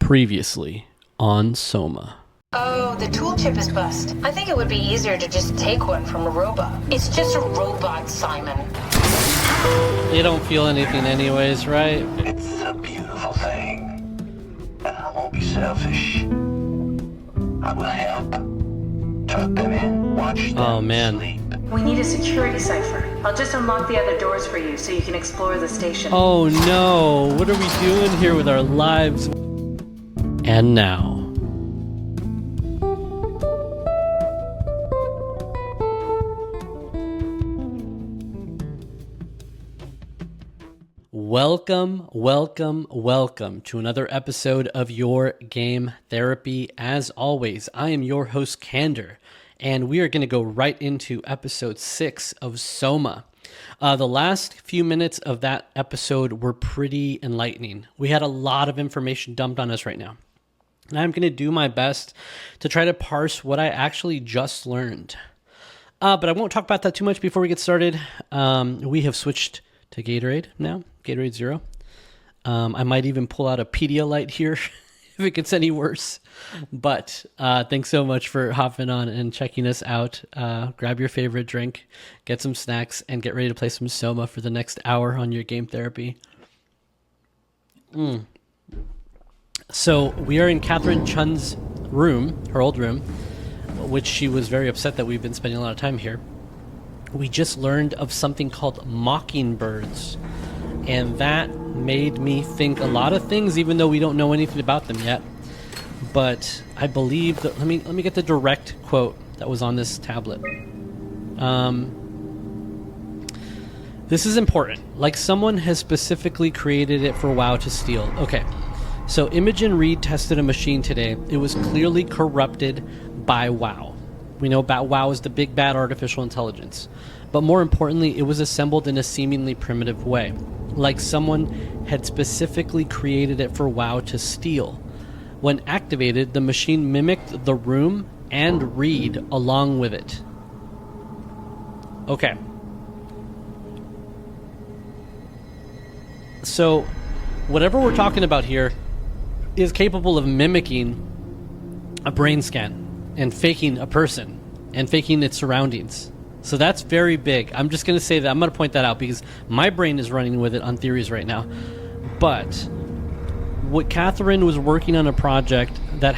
Previously on Soma. Oh, the tool chip is bust. I think it would be easier to just take one from a robot. It's just a robot, Simon. They don't feel anything anyways, right? It's a beautiful thing. And I won't be selfish. I will help. Tuck them in, watch them sleep. We need a security cipher. I'll just unlock the other doors for you so you can explore the station. Oh no, what are we doing here with our lives? And now, welcome to another episode of Your Game Therapy. As always, I am your host, Candor, and we are going to go right into episode 6 of Soma. The last few minutes of that episode were pretty enlightening. We had a lot of information dumped on us right now. And I'm going to do my best to try to parse what I actually just learned. But I won't talk about that too much before we get started. We have switched to Gatorade now, Gatorade Zero. I might even pull out a Pedialyte here if it gets any worse. But thanks so much for hopping on and checking us out. Grab your favorite drink, get some snacks, and get ready to play some Soma for the next hour on Your Game Therapy. So we are in Catherine Chun's room, her old room, which she was very upset that we've been spending a lot of time here. We just learned of something called mockingbirds, and that made me think a lot of things, even though we don't know anything about them yet. But I believe that, let me get the direct quote that was on this tablet. This is important. Like someone has specifically created it for WoW to steal. Okay. So Imogen Reed tested a machine today. It was clearly corrupted by WoW. We know about WoW is the big bad artificial intelligence. But more importantly, it was assembled in a seemingly primitive way. Like someone had specifically created it for WoW to steal. When activated, the machine mimicked the room and Reed along with it. Okay. So, whatever we're talking about here is capable of mimicking a brain scan and faking a person and faking its surroundings. So that's very big. I'm just going to say that. I'm going to point that out because my brain is running with it on theories right now. But what Catherine was working on a project that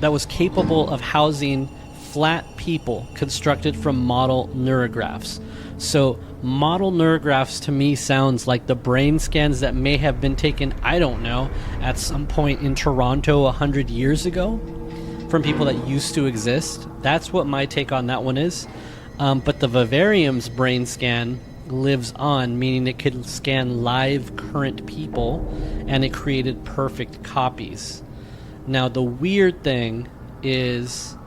was capable of housing flat people constructed from model neurographs. So model neurographs to me sounds like the brain scans that may have been taken, I don't know, at some point in Toronto 100 years ago from people that used to exist. That's what my take on that one is. But the Vivarium's brain scan lives on, meaning it could scan live current people, and it created perfect copies. Now, the weird thing is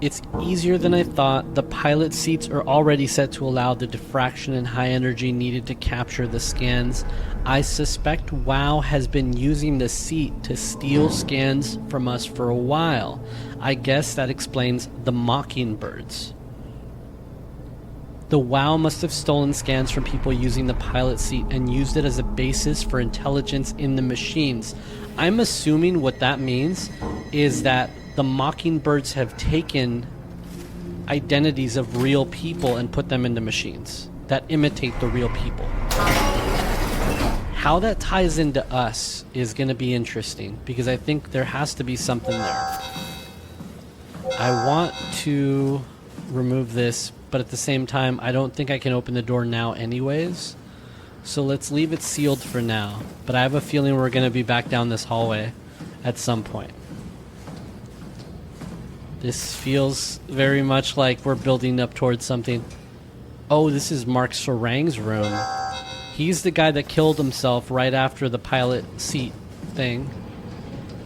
it's easier than I thought. The pilot seats are already set to allow the diffraction and high energy needed to capture the scans. I suspect WoW has been using the seat to steal scans from us for a while. I guess that explains the mockingbirds. The WoW must have stolen scans from people using the pilot seat and used it as a basis for intelligence in the machines. I'm assuming what that means is that the mockingbirds have taken identities of real people and put them into machines that imitate the real people. How that ties into us is going to be interesting because I think there has to be something there. I want to remove this, but at the same time, I don't think I can open the door now anyways. So let's leave it sealed for now. But I have a feeling we're going to be back down this hallway at some point. This feels very much like we're building up towards something. Oh, this is Mark Sarang's room. He's the guy that killed himself right after the pilot seat thing.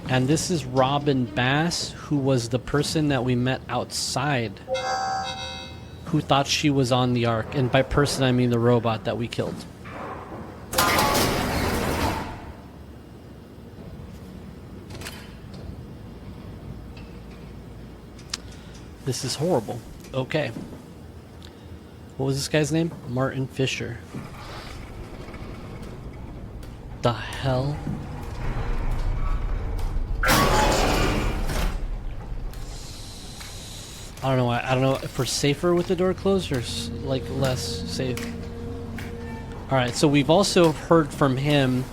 And this is Robin Bass, who was the person that we met outside, who thought she was on the Ark. And by person, I mean the robot that we killed. This is horrible. Okay. What was this guy's name? Martin Fisher. The hell? I don't know. I don't know if we're safer with the door closed or like less safe. All right. So we've also heard from him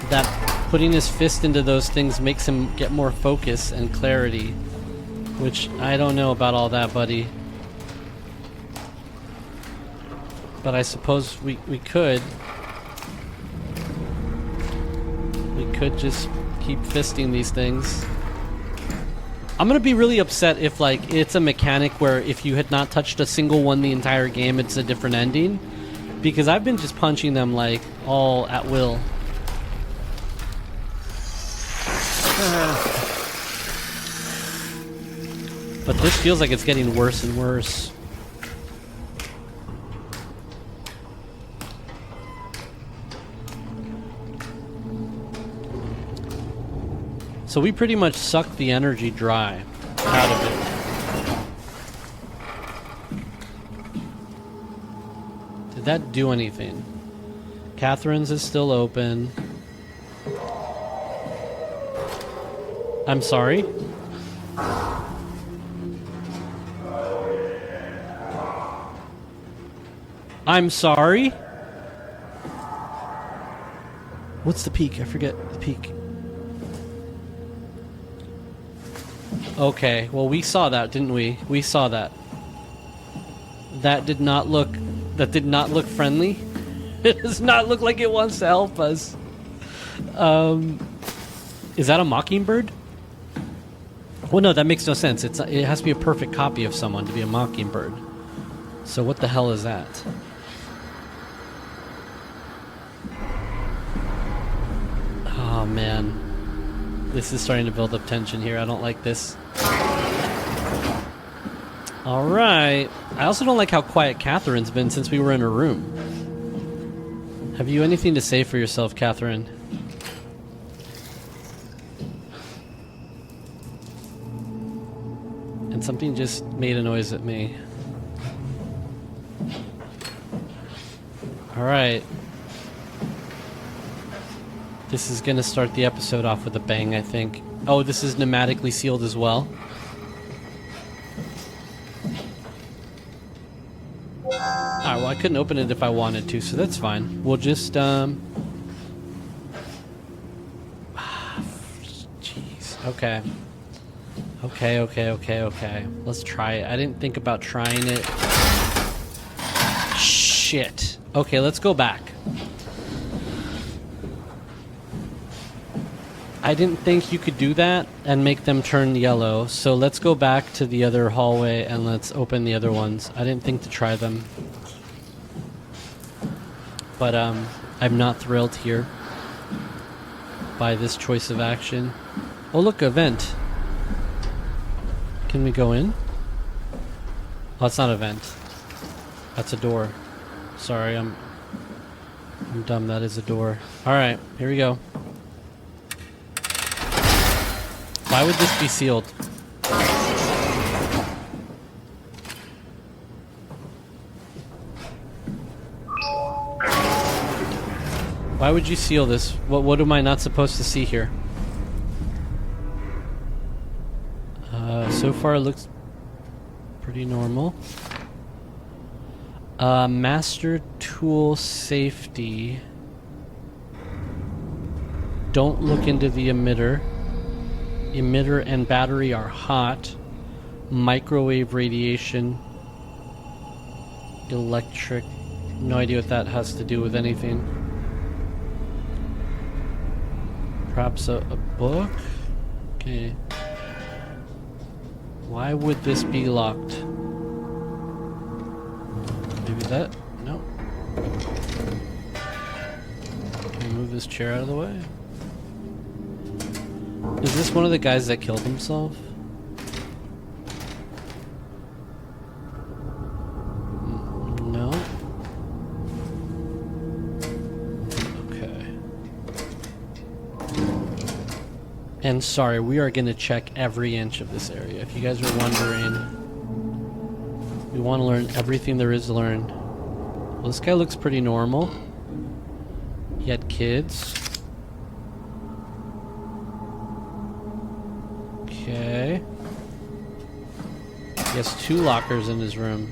that putting his fist into those things makes him get more focus and clarity, which I don't know about all that, buddy. But I suppose we could. We could just keep fisting these things. I'm gonna be really upset if like it's a mechanic where if you had not touched a single one the entire game, it's a different ending. Because I've been just punching them like all at will. But this feels like it's getting worse and worse. So we pretty much sucked the energy dry out of it. Did that do anything? Catherine's is still open. I'm sorry? I'm sorry? What's the peak? I forget the peak. Okay, well we saw that, didn't we? We saw that. That did not look friendly. It does not look like it wants to help us. Is that a mockingbird? Well, no, that makes no sense. It has to be a perfect copy of someone to be a mockingbird. So what the hell is that? Oh man, this is starting to build up tension here. I don't like this. All right. I also don't like how quiet Catherine's been since we were in her room. Have you anything to say for yourself, Catherine? And something just made a noise at me. All right. This is gonna start the episode off with a bang, I think. Oh, this is pneumatically sealed as well. Alright, well I couldn't open it if I wanted to, so that's fine. We'll just, jeez. Okay. Okay. Let's try it. I didn't think about trying it. Shit. Okay, let's go back. I didn't think you could do that and make them turn yellow, so let's go back to the other hallway and let's open the other ones. I didn't think to try them. But I'm not thrilled here by this choice of action. Oh look, a vent. Can we go in? Oh, it's not a vent. That's a door. Sorry, I'm dumb. That is a door. Alright, here we go. Why would this be sealed? Why would you seal this? What am I not supposed to see here? So far it looks pretty normal. Master tool safety. Don't look into the emitter. Emitter and battery are hot. Microwave radiation. Electric. No idea what that has to do with anything. Perhaps a book? Okay. Why would this be locked? Maybe that? No. Can we move this chair out of the way? Is this one of the guys that killed himself? No. Okay. And sorry, we are going to check every inch of this area. If you guys are wondering, we want to learn everything there is to learn. Well, this guy looks pretty normal. He had kids. Okay. He has 2 lockers in his room.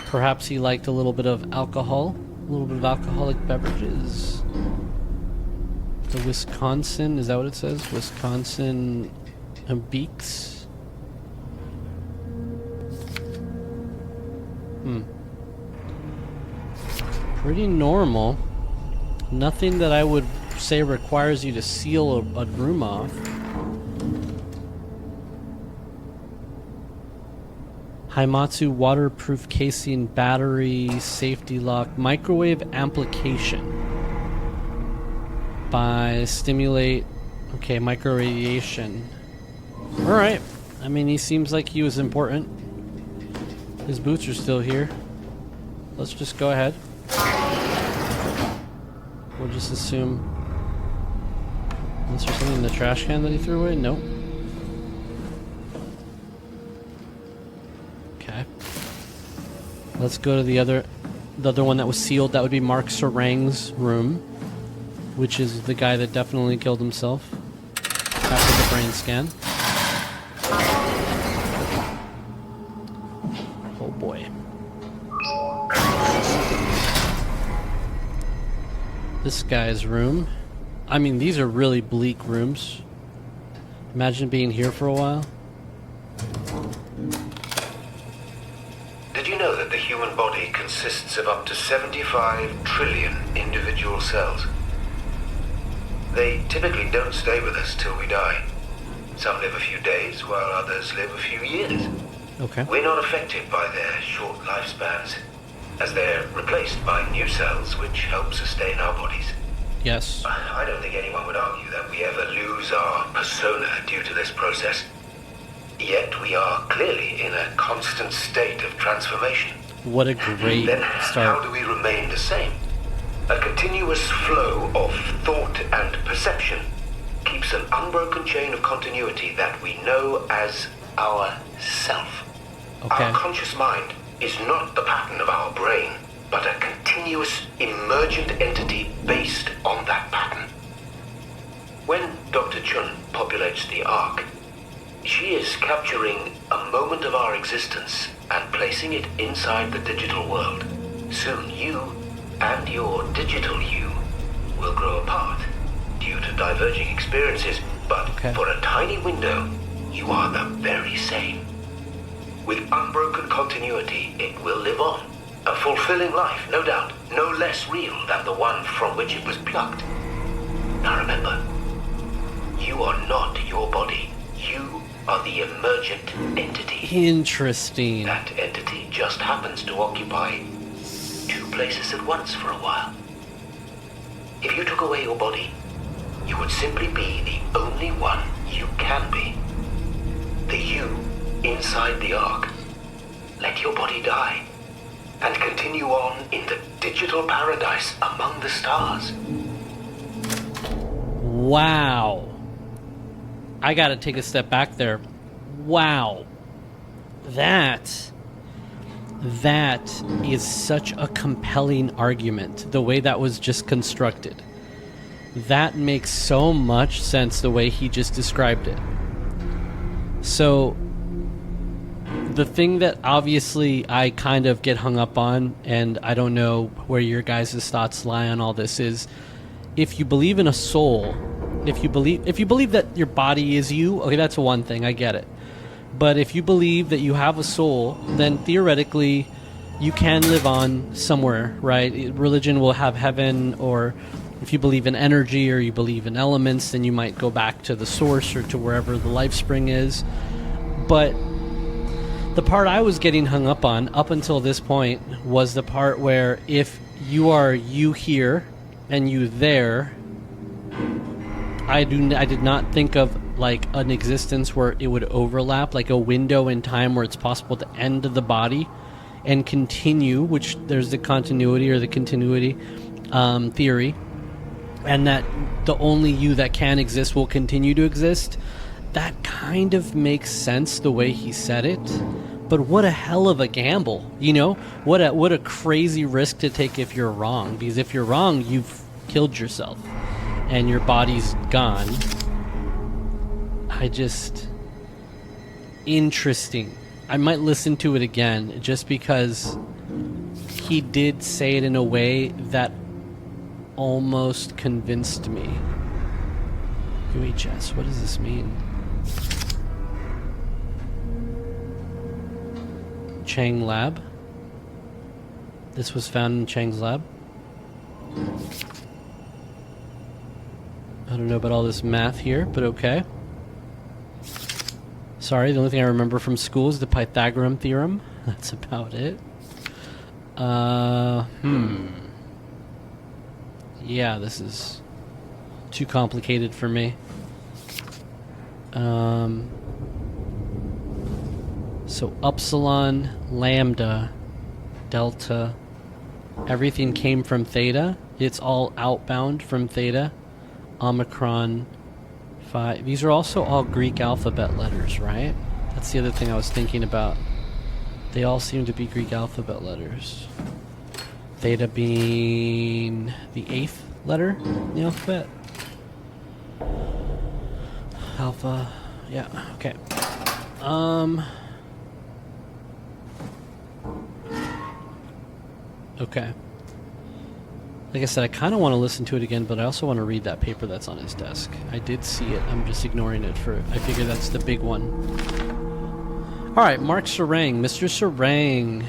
Perhaps he liked a little bit of alcohol, a little bit of alcoholic beverages. The Wisconsin, is that what it says? Wisconsin Beaks? Pretty normal. Nothing that I would say requires you to seal a room off. Haimatsu waterproof casing, battery, safety lock, microwave application. By stimulate, okay, microradiation. Alright, I mean, he seems like he was important. His boots are still here. Let's just go ahead. We'll just assume... Unless there's something in the trash can that he threw away? Nope. Okay. Let's go to the other one that was sealed. That would be Mark Sarang's room, which is the guy that definitely killed himself after the brain scan. Oh boy. This guy's room. I mean, these are really bleak rooms. Imagine being here for a while. Did you know that the human body consists of up to 75 trillion individual cells? They typically don't stay with us till we die. Some live a few days, while others live a few years. Okay. We're not affected by their short lifespans, as they're replaced by new cells which help sustain our bodies. Yes. I don't think anyone would argue that we ever lose our persona due to this process. Yet we are clearly in a constant state of transformation. What a great Then start. how do we remain the same? A continuous flow of thought and perception keeps an unbroken chain of continuity that we know as our self. Okay. Our conscious mind is not the pattern of our brain, but a continuous emergent entity based on that pattern. When Dr. Chun populates the Ark, she is capturing a moment of our existence and placing it inside the digital world. Soon you and your digital you will grow apart due to diverging experiences, but for a tiny window, you are the very same. With unbroken continuity, it will live on. A fulfilling life, no doubt, no less real than the one from which it was plucked. Now remember, you are not your body. You are the emergent entity. Interesting. That entity just happens to occupy 2 places at once for a while. If you took away your body, you would simply be the only one you can be. The you inside the Ark. Let your body die and continue on in the digital paradise among the stars. Wow. I gotta take a step back there. Wow. That is such a compelling argument, the way that was just constructed. That makes so much sense the way he just described it. So, the thing that obviously I kind of get hung up on, and I don't know where your guys' thoughts lie on all this, is if you believe in a soul, if you believe that your body is you, okay, that's one thing, I get it. But if you believe that you have a soul, then theoretically you can live on somewhere, right? Religion will have heaven, or if you believe in energy or you believe in elements, then you might go back to the source or to wherever the life spring is. But the part I was getting hung up on up until this point was the part where if you are you here and you there, I did not think of like an existence where it would overlap, like a window in time where it's possible to end the body and continue, which there's the continuity or the continuity theory, and that the only you that can exist will continue to exist. That kind of makes sense the way he said it, but what a hell of a gamble, you know? What a crazy risk to take if you're wrong, because if you're wrong, you've killed yourself and your body's gone. Interesting. I might listen to it again just because he did say it in a way that almost convinced me. UHS, what does this mean? Chang Lab. This was found in Chang's lab. I don't know about all this math here, but okay. Sorry, the only thing I remember from school is the Pythagorean theorem. That's about it. Yeah, this is too complicated for me. So upsilon, lambda, delta, everything came from theta. It's all outbound from theta. Omicron, phi. These are also all Greek alphabet letters, right? That's the other thing I was thinking about. They all seem to be Greek alphabet letters. Theta being the 8th letter in the alphabet. Alpha, yeah, okay. Okay. Like I said, I kind of want to listen to it again, but I also want to read that paper that's on his desk. I did see it. I'm just ignoring it for... I figure that's the big one. Alright, Mark Sarang. Mr. Sarang.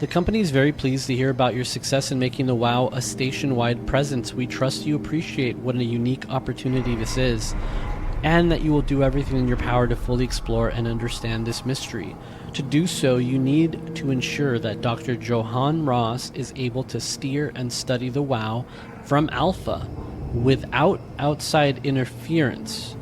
The company is very pleased to hear about your success in making the WoW a station-wide presence. We trust you appreciate what a unique opportunity this is, and that you will do everything in your power to fully explore and understand this mystery. To do so, you need to ensure that Dr. Johann Ross is able to steer and study the WoW from Alpha without outside interference.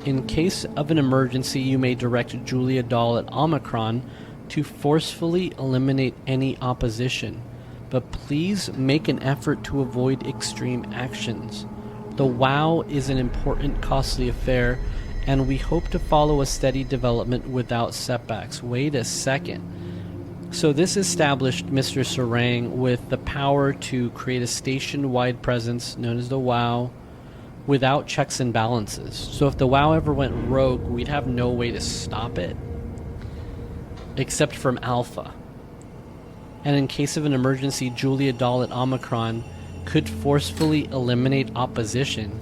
In case of an emergency, you may direct Julia Dahl at Omicron to forcefully eliminate any opposition, but please make an effort to avoid extreme actions. The WoW is an important, costly affair, and we hope to follow a steady development without setbacks. Wait a second. So this established Mr. Sarang with the power to create a station-wide presence known as the WoW without checks and balances. So if the WoW ever went rogue, we'd have no way to stop it except from Alpha. And in case of an emergency, Julia Dahl at Omicron could forcefully eliminate opposition.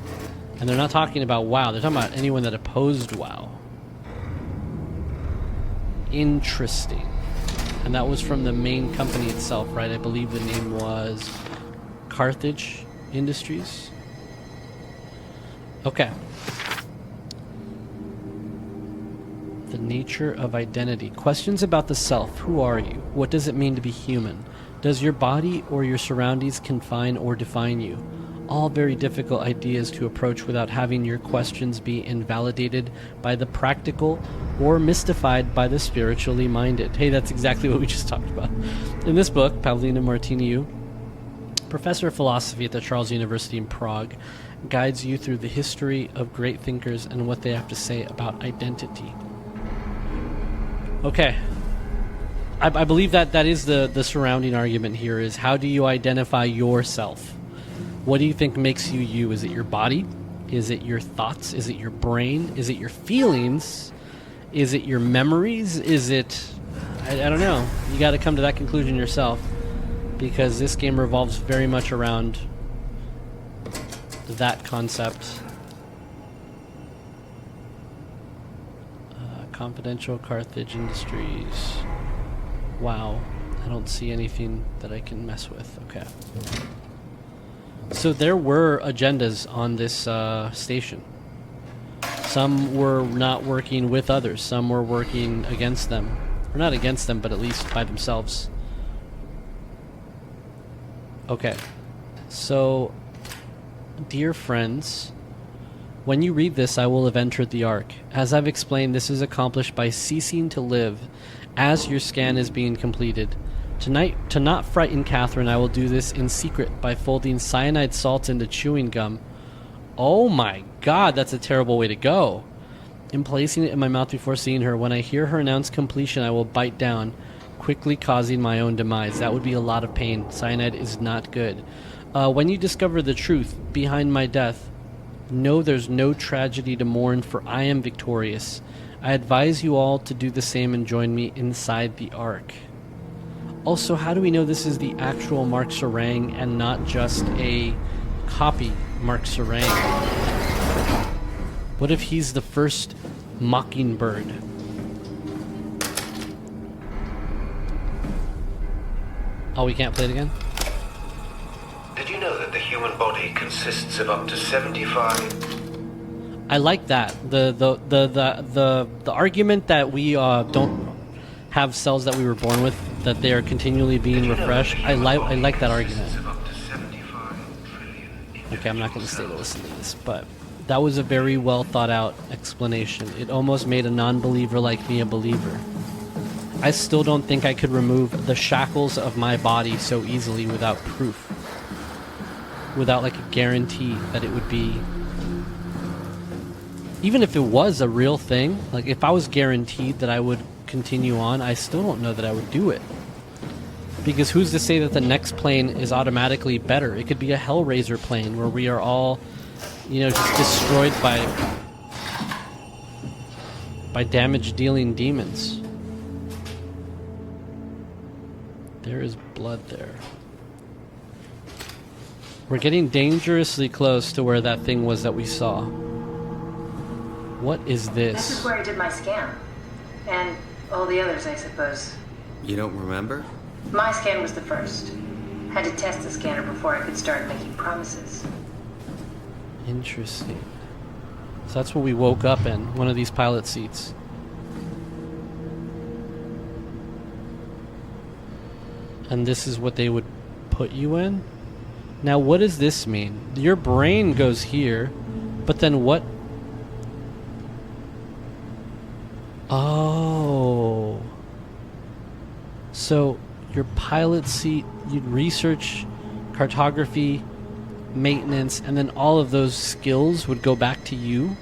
And they're not talking about WoW, they're talking about anyone that opposed WoW. Interesting. And that was from the main company itself, right? I believe the name was Carthage Industries. Okay. The nature of identity. Questions about the self. Who are you? What does it mean to be human? Does your body or your surroundings confine or define you? All very difficult ideas to approach without having your questions be invalidated by the practical or mystified by the spiritually minded. Hey, that's exactly what we just talked about. In this book, Pavlina Martiniu, professor of philosophy at the Charles University in Prague, guides you through the history of great thinkers and what they have to say about identity. Okay. I believe that is the surrounding argument here is how do you identify yourself? What do you think makes you you? Is it your body? Is it your thoughts? Is it your brain? Is it your feelings? Is it your memories? Is it... I don't know. You got to come to that conclusion yourself, because this game revolves very much around that concept. Confidential Carthage Industries. Wow. I don't see anything that I can mess with. Okay. So there were agendas on this station. Some were not working with others. Some were working against them. Or not against them, but at least by themselves. Okay. So, dear friends, when you read this, I will have entered the Ark. As I've explained, this is accomplished by ceasing to live as your scan is being completed. Tonight, to not frighten Catherine, I will do this in secret by folding cyanide salts into chewing gum. Oh my god, that's a terrible way to go. And placing it in my mouth before seeing her. When I hear her announce completion, I will bite down, quickly causing my own demise. That would be a lot of pain. Cyanide is not good. When you discover the truth behind my death, know there's no tragedy to mourn, for I am victorious. I advise you all to do the same and join me inside the Ark. Also, how do we know this is the actual Mark Serang and not just a copy Mark Serang? What if he's the first Mockingbird? Oh, we can't play it again? Did you know that the human body consists of up to 75? I like that. The argument that we don't have cells that we were born with, that they are continually being refreshed. I like that argument. Okay, I'm not going to stay to listen to this, but that was a very well thought out explanation. It almost made a non-believer like me a believer. I still don't think I could remove the shackles of my body so easily without proof. Without like a guarantee that it would be... Even if it was a real thing, like if I was guaranteed that I would continue on, I still don't know that I would do it. Because who's to say that the next plane is automatically better? It could be a Hellraiser plane where we are all, you know, just destroyed by damage-dealing demons. There is blood there. We're getting dangerously close to where that thing was that we saw. What is this? This is where I did my scan. And all the others, I suppose. You don't remember? My scan was the first. Had to test the scanner before I could start making promises. Interesting. So that's what we woke up in, one of these pilot seats. And this is what they would put you in? Now, what does this mean? Your brain goes here, but then what? Oh. So, your pilot seat, you'd research, cartography, maintenance, and then all of those skills would go back to you?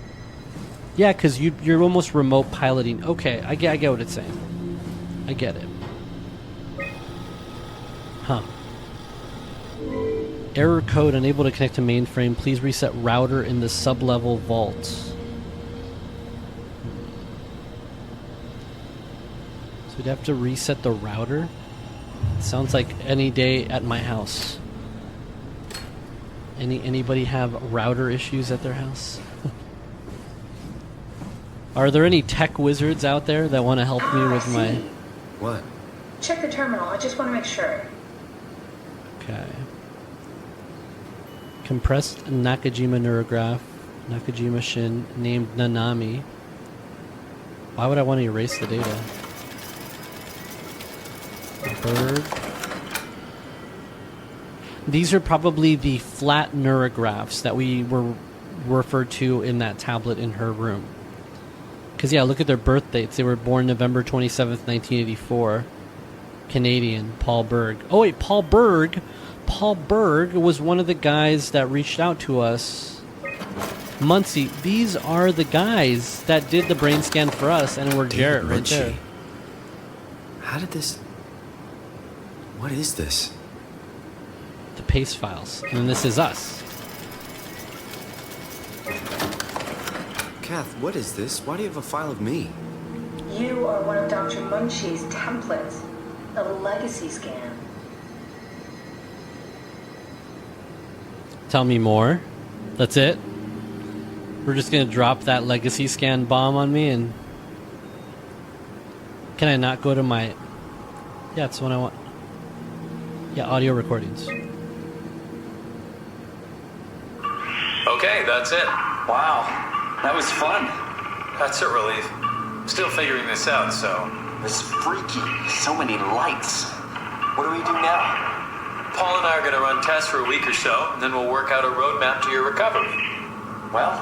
Yeah, because you're almost remote piloting. Okay, I get what it's saying. I get it. Huh. Error code unable to connect to mainframe. Please reset router in the sub-level vault. So we'd have to reset the router? Sounds like any day at my house. Anybody have router issues at their house? Are there any tech wizards out there that want to help me with my... What? Check the terminal. I just want to make sure. Okay. Compressed Nakajima neurograph. Nakajima Shin named Nanami. Why would I want to erase the data? Bird. These are probably the flat neurographs that we were referred to in that tablet in her room. Because, yeah, look at their birth dates. They were born November 27th, 1984. Canadian, Paul Berg. Oh, wait, Paul Berg? Paul Berg was one of the guys that reached out to us. Muncie, these are the guys that did the brain scan for us, and we're Jarrett right there. How did this... What is this? The PACE files. And then this is us. Kath, what is this? Why do you have a file of me? You are one of Dr. Munchie's templates. A legacy scan. Tell me more. That's it? We're just gonna drop that legacy scan bomb on me and... Can I not go to my... Yeah, it's the one I want. Yeah, audio recordings. Okay, that's it. Wow, that was fun. That's a relief. Still figuring this out, so... This is freaky. So many lights. What do we do now? Paul and I are going to run tests for a week or so, and then we'll work out a roadmap to your recovery. Well,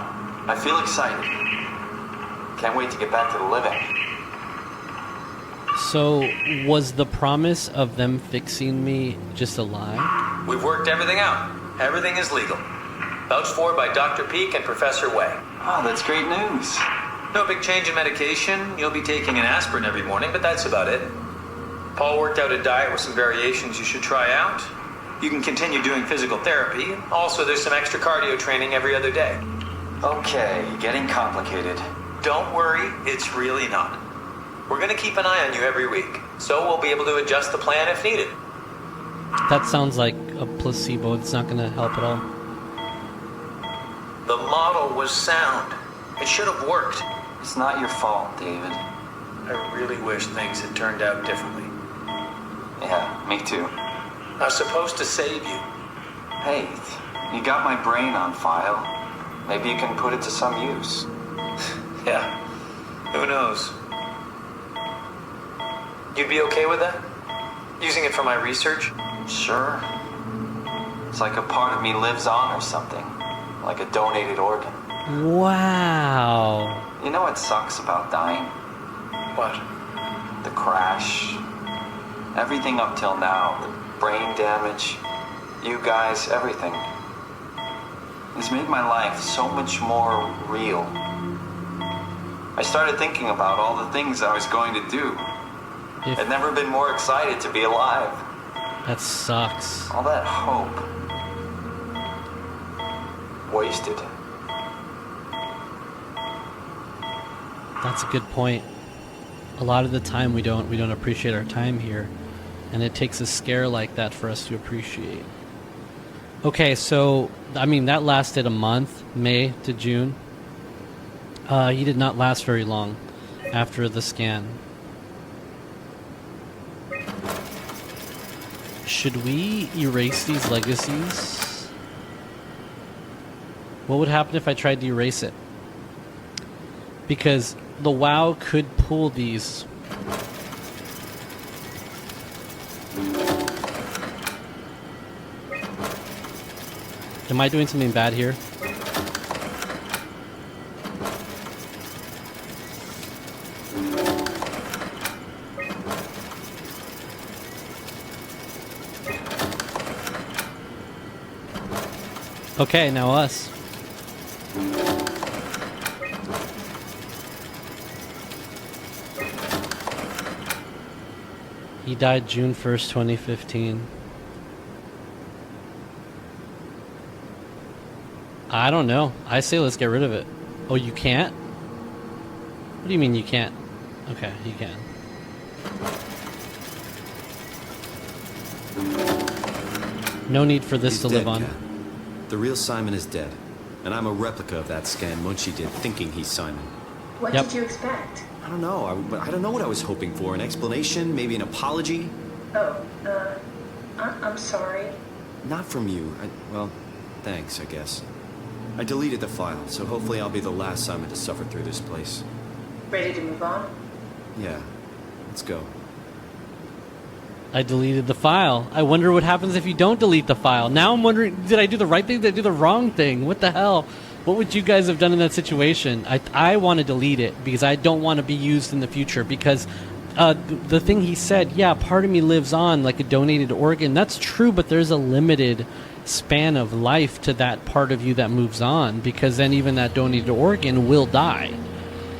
I feel excited. Can't wait to get back to the living. So, was the promise of them fixing me just a lie? We've worked everything out. Everything is legal. Vouched for by Dr. Peak and Professor Way. Oh, that's great news. No big change in medication. You'll be taking an aspirin every morning, but that's about it. Paul worked out a diet with some variations you should try out. You can continue doing physical therapy. Also, there's some extra cardio training every other day. Okay, getting complicated. Don't worry, it's really not. We're gonna keep an eye on you every week, so we'll be able to adjust the plan if needed. That sounds like a placebo. It's not going to help at all. The model was sound. It should have worked. It's not your fault, David. I really wish things had turned out differently. Yeah, me too. I was supposed to save you. Hey, you got my brain on file. Maybe you can put it to some use. Yeah, who knows? You'd be okay with that? Using it for my research? Sure. It's like a part of me lives on or something. Like a donated organ. Wow. You know what sucks about dying? What? The crash. Everything up till now. The brain damage. You guys, everything. It's made my life so much more real. I started thinking about all the things I was going to do. I'd never been more excited to be alive. That sucks. All that hope. Wasted. That's a good point. A lot of the time we don't appreciate our time here, and it takes a scare like that for us to appreciate. Okay, so I mean that lasted a month, May to June. He did not last very long after the scan. Should we erase these legacies? What would happen if I tried to erase it? Because the WoW could pull these. Am I doing something bad here? Okay, now us. He died June 1st, 2015. I don't know. I say let's get rid of it. Oh, you can't? What do you mean you can't? Okay, you can. No need for this He's to dead, live on. Kat. The real Simon is dead. And I'm a replica of that scan Munchie did, thinking he's Simon. What Yep. did you expect? I don't know. I don't know what I was hoping for. An explanation? Maybe an apology? Oh, I'm sorry. Not from you. Well, thanks, I guess. I deleted the file, so hopefully I'll be the last Simon to suffer through this place. Ready to move on? Yeah. Let's go. I deleted the file. I wonder what happens if you don't delete the file. Now I'm wondering, did I do the right thing? Did I do the wrong thing? What the hell? What would you guys have done in that situation? I want to delete it because I don't want to be used in the future because the thing he said, yeah, part of me lives on like a donated organ. That's true, but there's a limited span of life to that part of you that moves on because then even that donated organ will die.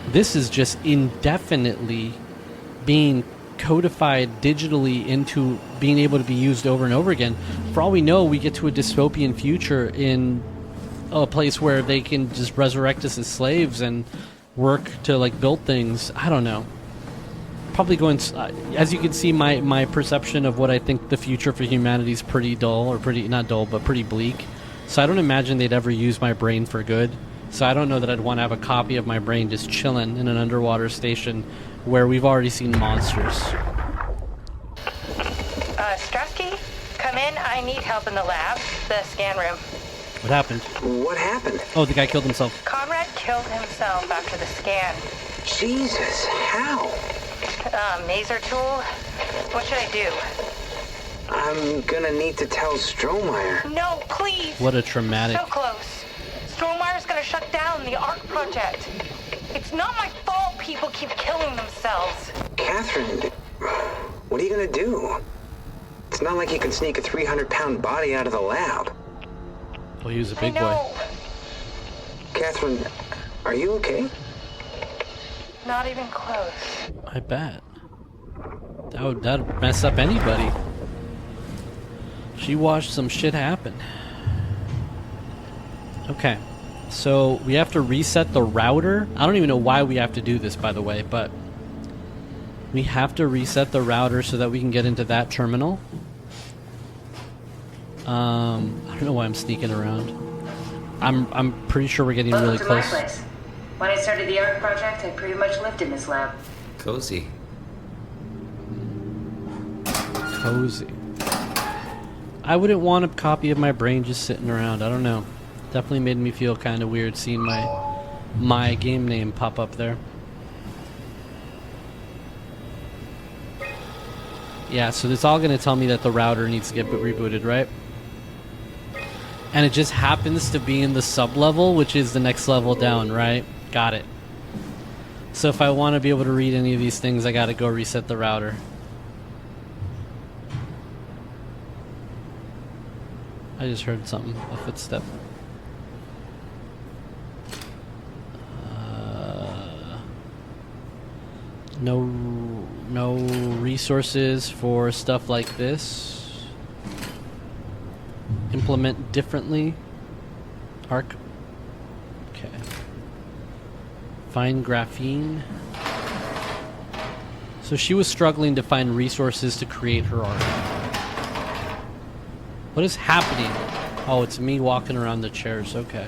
This is just indefinitely being codified digitally into being able to be used over and over again. For all we know, we get to a dystopian future in a place where they can just resurrect us as slaves and work to like build things. I don't know. Probably going, as you can see, my perception of what I think the future for humanity is pretty dull, or pretty, not dull, but pretty bleak. So I don't imagine they'd ever use my brain for good. So I don't know that I'd want to have a copy of my brain just chilling in an underwater station where we've already seen monsters. Strasky, come in. I need help in the lab, the scan room. What happened? What happened? Oh, the guy killed himself. Conrad killed himself after the scan. Jesus, how? Maser tool? What should I do? I'm gonna need to tell Strohmeyer. No, please! What a traumatic... So close. Strohmeyer's gonna shut down the ARC project. It's not my fault people keep killing themselves. Catherine, what are you gonna do? It's not like you can sneak a 300-pound body out of the lab. Well, he was a big I know. boy. Catherine, are you okay? Not even close. I bet. That'd mess up anybody. She watched some shit happen. Okay. So we have to reset the router. I don't even know why we have to do this, by the way, but we have to reset the router so that we can get into that terminal. I don't know why I'm sneaking around. I'm pretty sure we're getting really close. Welcome to my place. When I started the art project, I pretty much lived in this lab. Cozy. Cozy. I wouldn't want a copy of my brain just sitting around. I don't know. Definitely made me feel kind of weird seeing my game name pop up there. Yeah, so it's all going to tell me that the router needs to get rebooted, right? And it just happens to be in the sub-level, which is the next level down, right? Got it. So if I want to be able to read any of these things, I got to go reset the router. I just heard something, a footstep. No resources for stuff like this. Implement differently. Arc. Okay. Find graphene. So she was struggling to find resources to create her art. What is happening? Oh, it's me walking around the chairs. Okay.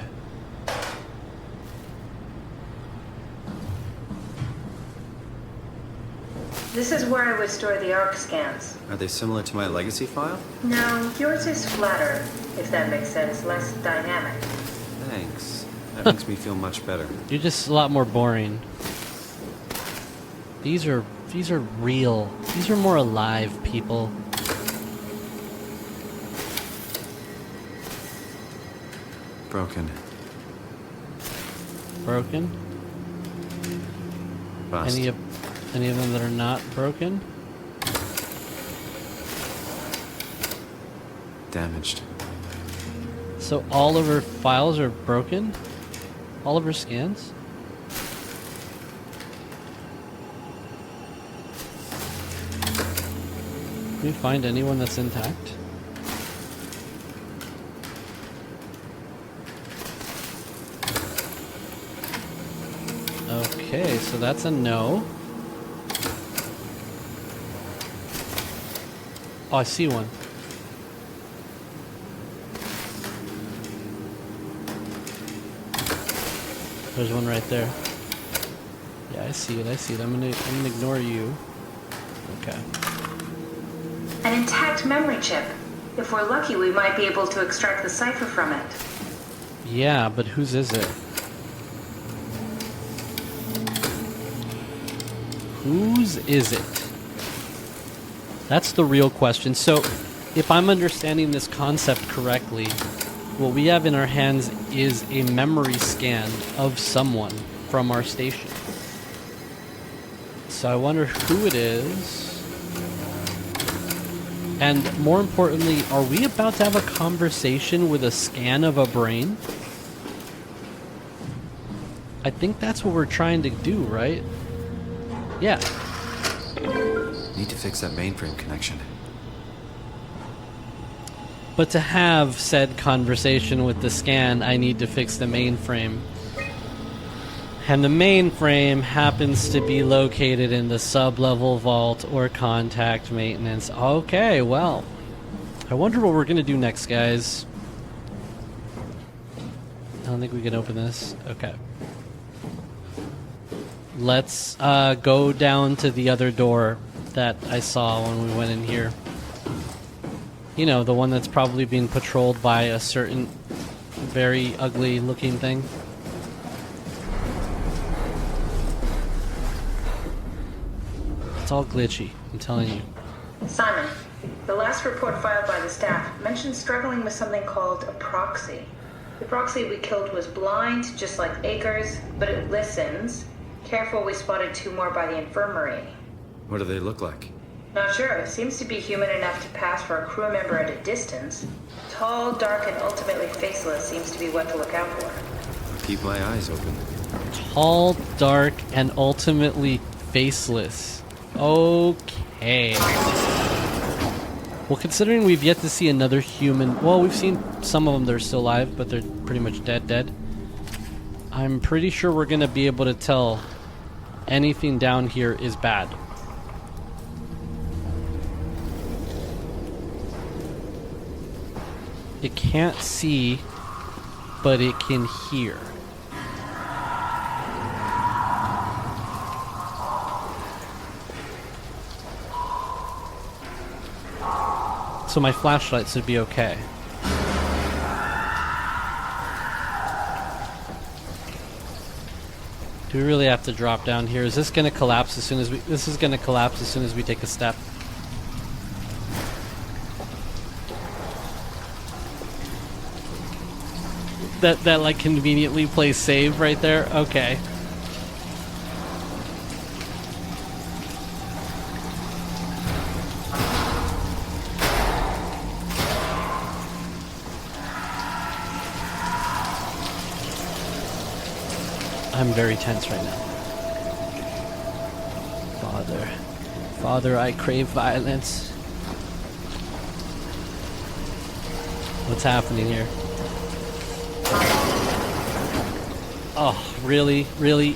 This is where I would store the ARC scans. Are they similar to my legacy file? No, yours is flatter, if that makes sense, less dynamic. Thanks. That makes me feel much better. You're just a lot more boring. These are real. These are more alive people. Broken. Broken? Bust. Any of them that are not broken? Damaged. So all of her files are broken? All of her scans? Can we find anyone that's intact? Okay, so that's a no. Oh, I see one. There's one right there. Yeah, I see it. I see it. I'm gonna ignore you. Okay. An intact memory chip. If we're lucky, we might be able to extract the cipher from it. Yeah, but whose is it? Whose is it? That's the real question. So, if I'm understanding this concept correctly, what we have in our hands is a memory scan of someone from our station. So I wonder who it is. And more importantly, are we about to have a conversation with a scan of a brain? I think that's what we're trying to do, right? Yeah. Need to fix that mainframe connection. But to have said conversation with the scan, I need to fix the mainframe. And the mainframe happens to be located in the sub-level vault or contact maintenance. Okay, well, I wonder what we're going to do next, guys. I don't think we can open this. Okay. Let's go down to the other door that I saw when we went in here. You know, the one that's probably being patrolled by a certain very ugly looking thing. It's all glitchy, I'm telling you. Simon, the last report filed by the staff mentioned struggling with something called a proxy. The proxy we killed was blind, just like Akers, but it listens. Careful, we spotted 2 more by the infirmary. What do they look like? Not sure. It seems to be human enough to pass for a crew member at a distance. Tall, dark, and ultimately faceless seems to be what to look out for. I'll keep my eyes open. Tall, dark, and ultimately faceless. Okay. Well, considering we've yet to see another human... Well, we've seen some of them that are still alive, but they're pretty much dead. I'm pretty sure we're going to be able to tell anything down here is bad. It can't see, but it can hear. So my flashlight should be okay. Do we really have to drop down here? Is this going to collapse as soon as we... This is going to collapse as soon as we take a step. That like conveniently plays save right there? Okay. I'm very tense right now. Father, I crave violence. What's happening here? Oh, really? Really?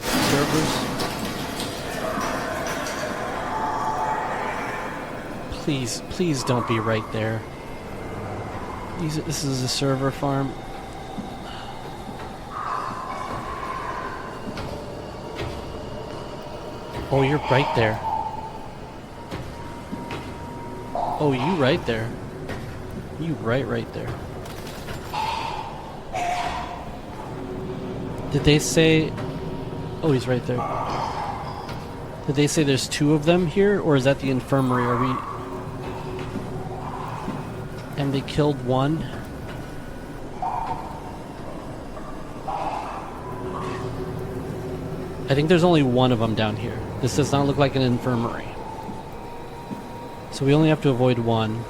Servers? Please don't be right there. This is a server farm. Oh, you're right there. Oh, you right there. You right there. Did they say... Oh, he's right there. Did they say there's two of them here? Or is that the infirmary? Are we... And they killed one? I think there's only one of them down here. This does not look like an infirmary. So we only have to avoid one.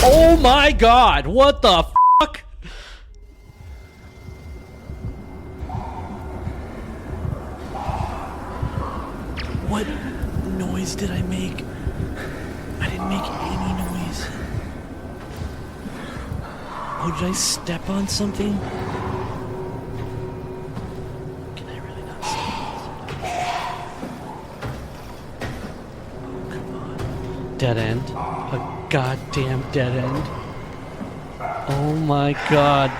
Oh my god, what the fuck? What noise did I make? I didn't make any noise. Oh, did I step on something? Can I really not step on something? Come on. Dead end. A goddamn dead end. Oh my god.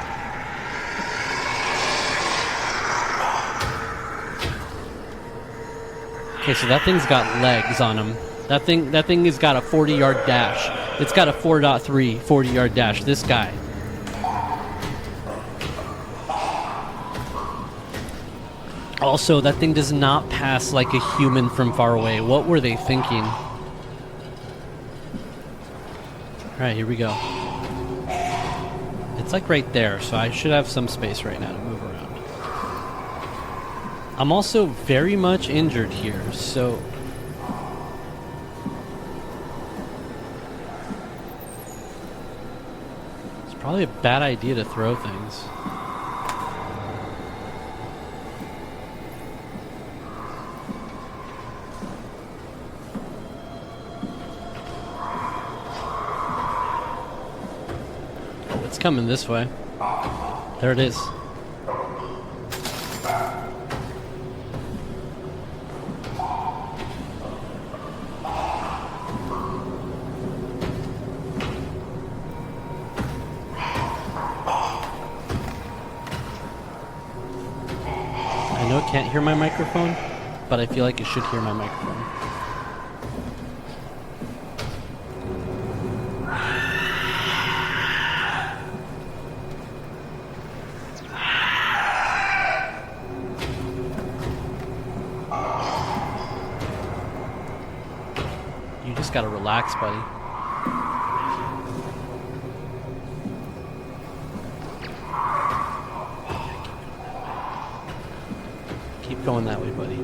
Okay, so that thing's got legs on him. That thing has got a 40-yard dash. It's got a 4.3 40-yard dash. This guy. Also, that thing does not pass like a human from far away. What were they thinking? Alright, here we go. It's like right there, so I should have some space right now to move around. I'm also very much injured here, so... It's probably a bad idea to throw things. It's coming this way. There it is. I know it can't hear my microphone, but I feel like it should hear my microphone. You just gotta relax, buddy. Keep going that way, buddy.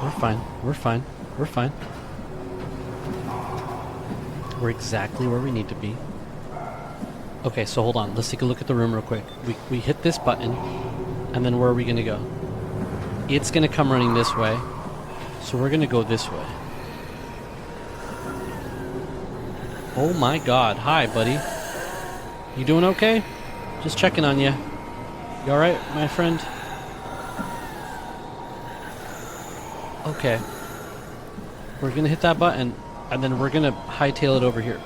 We're fine. We're fine. We're fine. We're exactly where we need to be. Okay, so hold on. Let's take a look at the room real quick. We hit this button, and then where are we going to go? It's going to come running this way, so we're going to go this way. Oh my god. Hi, buddy. You doing okay? Just checking on you. You alright, my friend? Okay. We're going to hit that button, and then we're going to hightail it over here.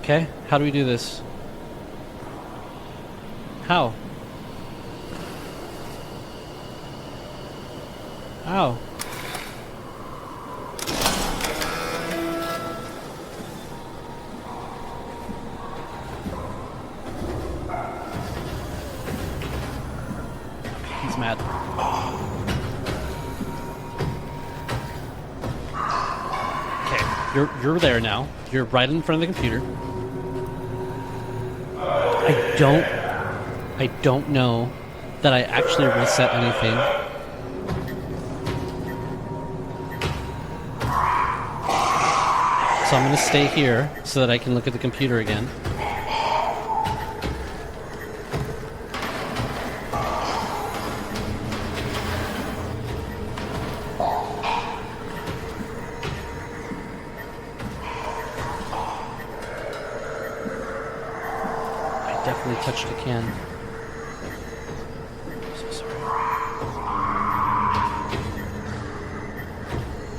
Okay, how do we do this? How? How? He's mad. Okay, you're there now. You're right in front of the computer. I don't know that I actually reset anything. So I'm going to stay here so that I can look at the computer again. Definitely touched a can. So sorry.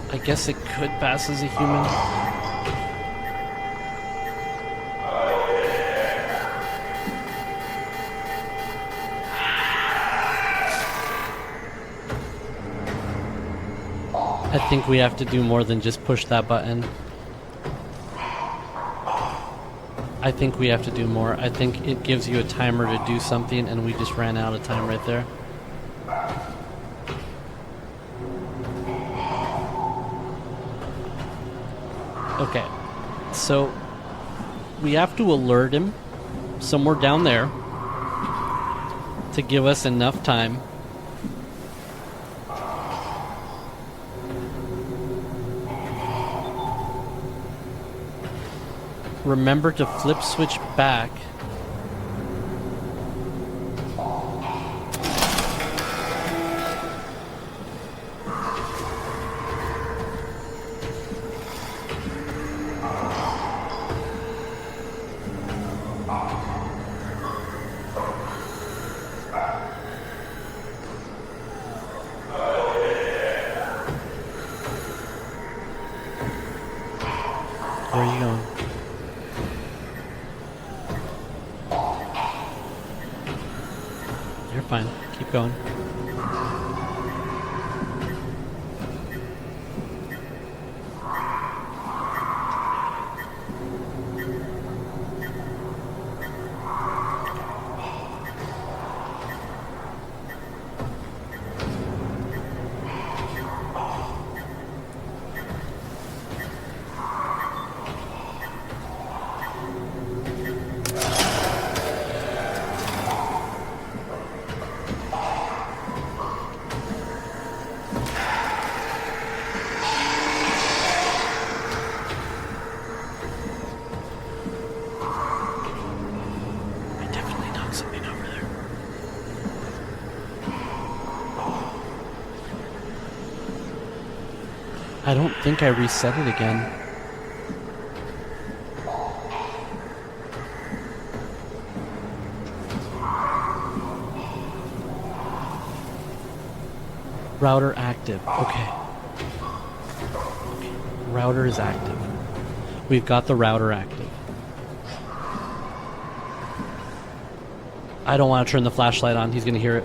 I guess it could pass as a human. I think we have to do more than just push that button. I think we have to do more. I think it gives you a timer to do something, and we just ran out of time right there. Okay, so we have to alert him somewhere down there to give us enough time remember to flip switch back. Where are you going? You're fine. Keep going. I don't think I reset it again. Router active. Okay. Router is active. We've got the router active. I don't want to turn the flashlight on. He's going to hear it.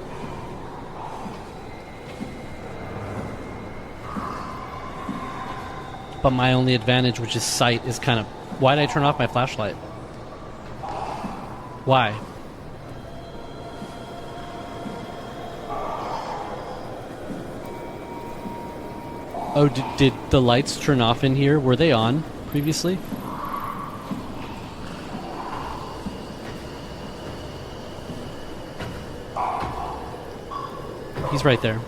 But my only advantage, which is sight, is kind of... Why did I turn off my flashlight? Why? Oh, did the lights turn off in here? Were they on previously? He's right there.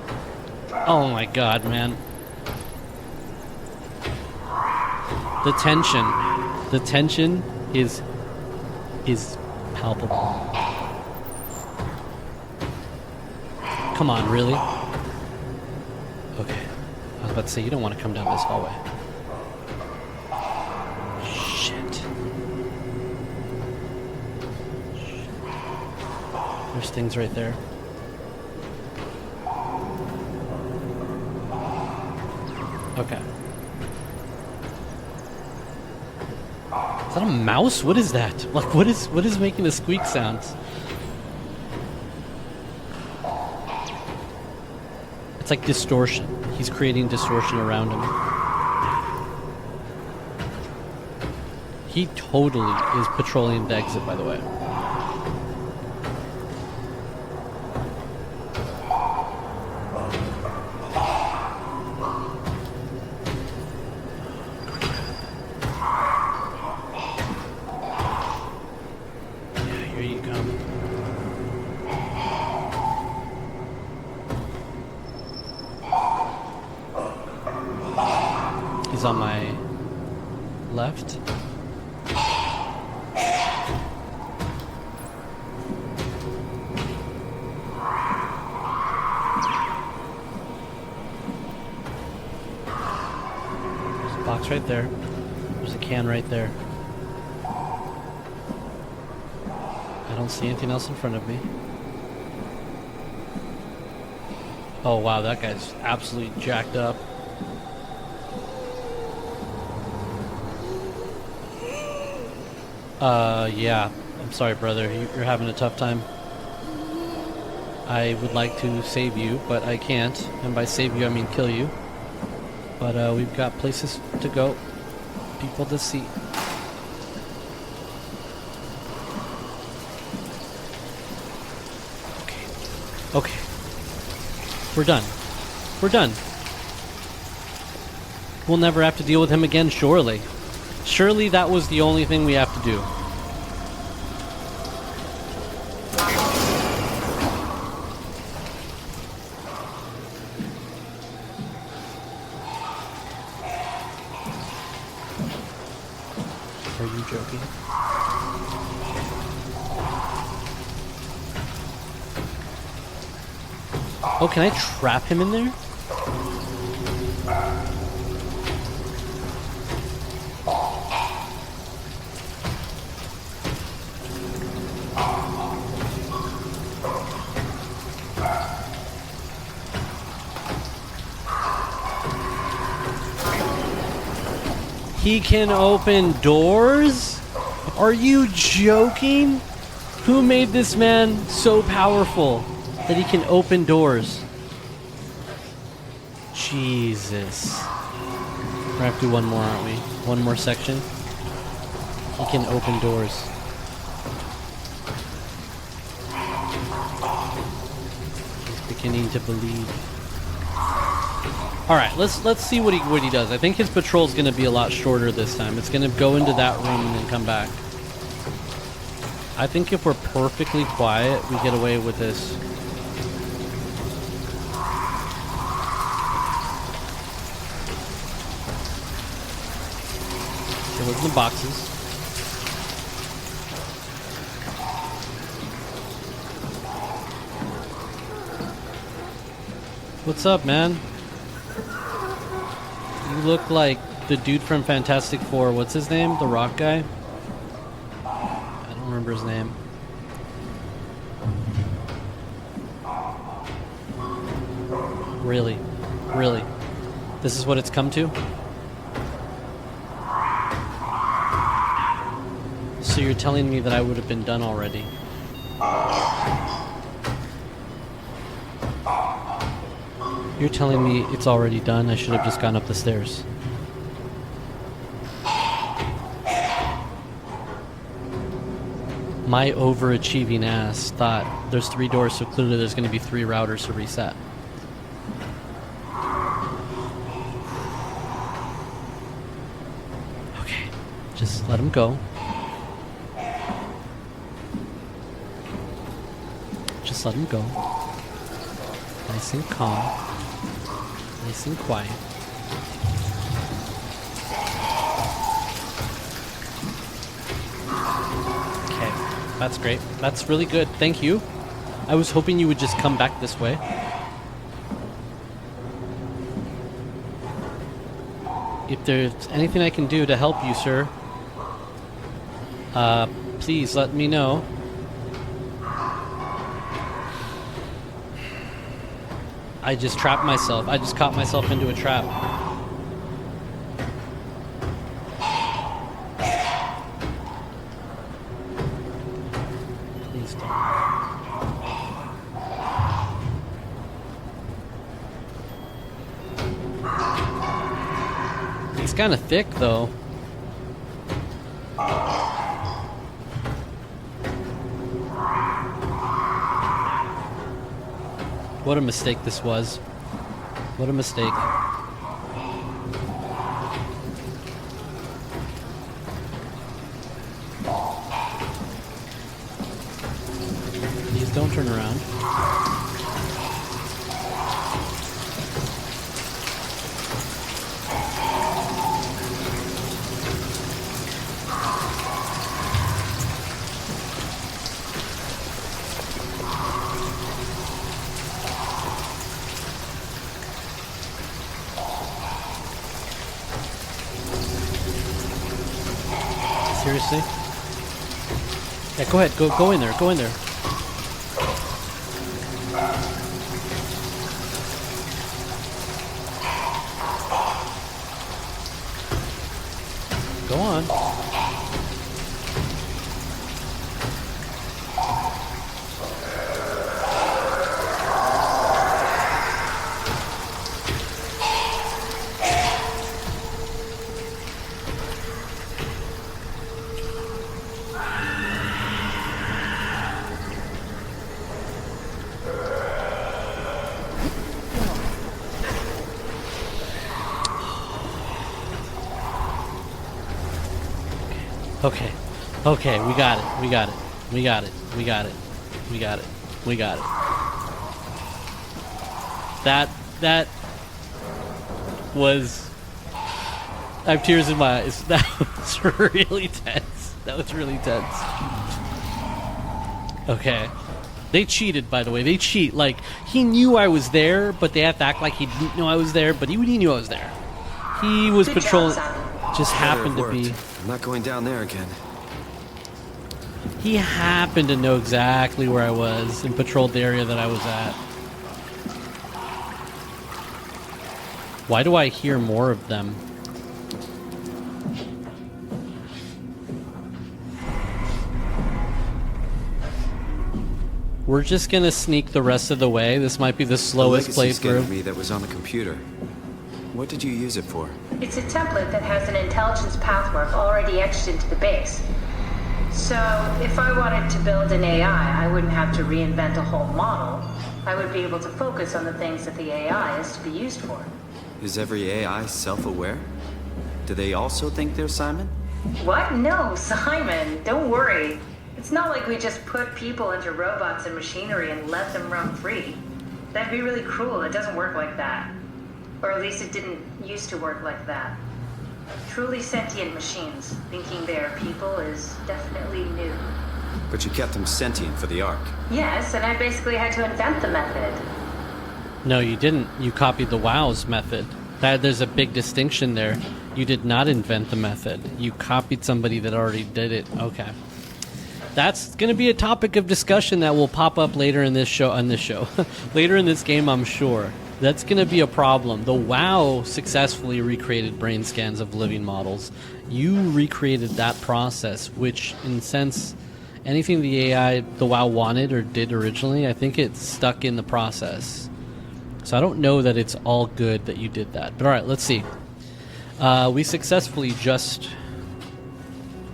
Oh my god, man. The tension is palpable. Come on, really? Okay. I was about to say, you don't want to come down this hallway. Shit. There's things right there. Okay. Is that a mouse? What is that? Like, what is making the squeak sounds? It's like distortion. He's creating distortion around him. He totally is patrolling the exit, by the way. He's on my left. There's a box right there. There's a can right there. I don't see anything else in front of me. Oh wow, that guy's absolutely jacked up. Yeah. I'm sorry, brother. You're having a tough time. I would like to save you, but I can't. And by save you, I mean kill you. But we've got places to go. People to see. Okay. We're done. We're done. We'll never have to deal with him again, surely. Surely that was the only thing we have to do. Are you joking? Oh, can I trap him in there? He can open doors? Are you joking? Who made this man so powerful that he can open doors? Jesus. We're gonna have to do one more, aren't we? One more section. He can open doors. He's beginning to believe. All right, let's see what he does. I think his patrol's going to be a lot shorter this time. It's going to go into that room and then come back. I think if we're perfectly quiet, we get away with this. Okay, look at the boxes. What's up, man? You look like the dude from Fantastic Four. What's his name? The rock guy? I don't remember his name. Really? Really? This is what it's come to? So you're telling me that I would have been done already? You're telling me it's already done? I should have just gone up the stairs. My overachieving ass thought there's 3 doors, so clearly there's going to be 3 routers to reset. Just let him go. Just let him go. Nice and calm. Nice and quiet. Okay, that's great. That's really good. Thank you. I was hoping you would just come back this way. If there's anything I can do to help you, sir, please let me know. I just trapped myself. I just caught myself into a trap. Please don't. It's kind of thick, though. What a mistake this was. What a mistake. Please don't turn around. Seriously? Yeah, go ahead. Go in there. Go in there. Go on. Okay. Okay, we got it. We got it. We got it. We got it. We got it. We got it. That was... I have tears in my eyes. That was really tense. That was really tense. Okay. They cheated, by the way. They cheat. Like, he knew I was there, but they have to act like he didn't know I was there, but he knew I was there. He was patrolling... Just happened to be... I'm not going down there again. He happened to know exactly where I was and patrolled the area that I was at. Why do I hear more of them? We're just gonna sneak the rest of the way. This might be the slowest playthrough. Me that was on the computer. What did you use it for? It's a template that has an intelligence pathwork already etched into the base. So, if I wanted to build an AI, I wouldn't have to reinvent a whole model. I would be able to focus on the things that the AI is to be used for. Is every AI self-aware? Do they also think they're Simon? What? No, Simon. Don't worry. It's not like we just put people into robots and machinery and let them run free. That'd be really cruel. It doesn't work like that. Or at least it didn't used to work like that. Truly sentient machines thinking they are people is definitely new. But you kept them sentient for the Ark. Yes, and I basically had to invent the method. No, you didn't. You copied the WOW's method. There's a big distinction there. You did not invent the method. You copied somebody that already did it. Okay. That's going to be a topic of discussion that will pop up later in this show. Later in this game, I'm sure. That's going to be a problem. The WoW successfully recreated brain scans of living models. You recreated that process, which, in a sense, anything the AI, the WoW wanted or did originally, I think it's stuck in the process. So I don't know that it's all good that you did that. But all right, let's see. We successfully just...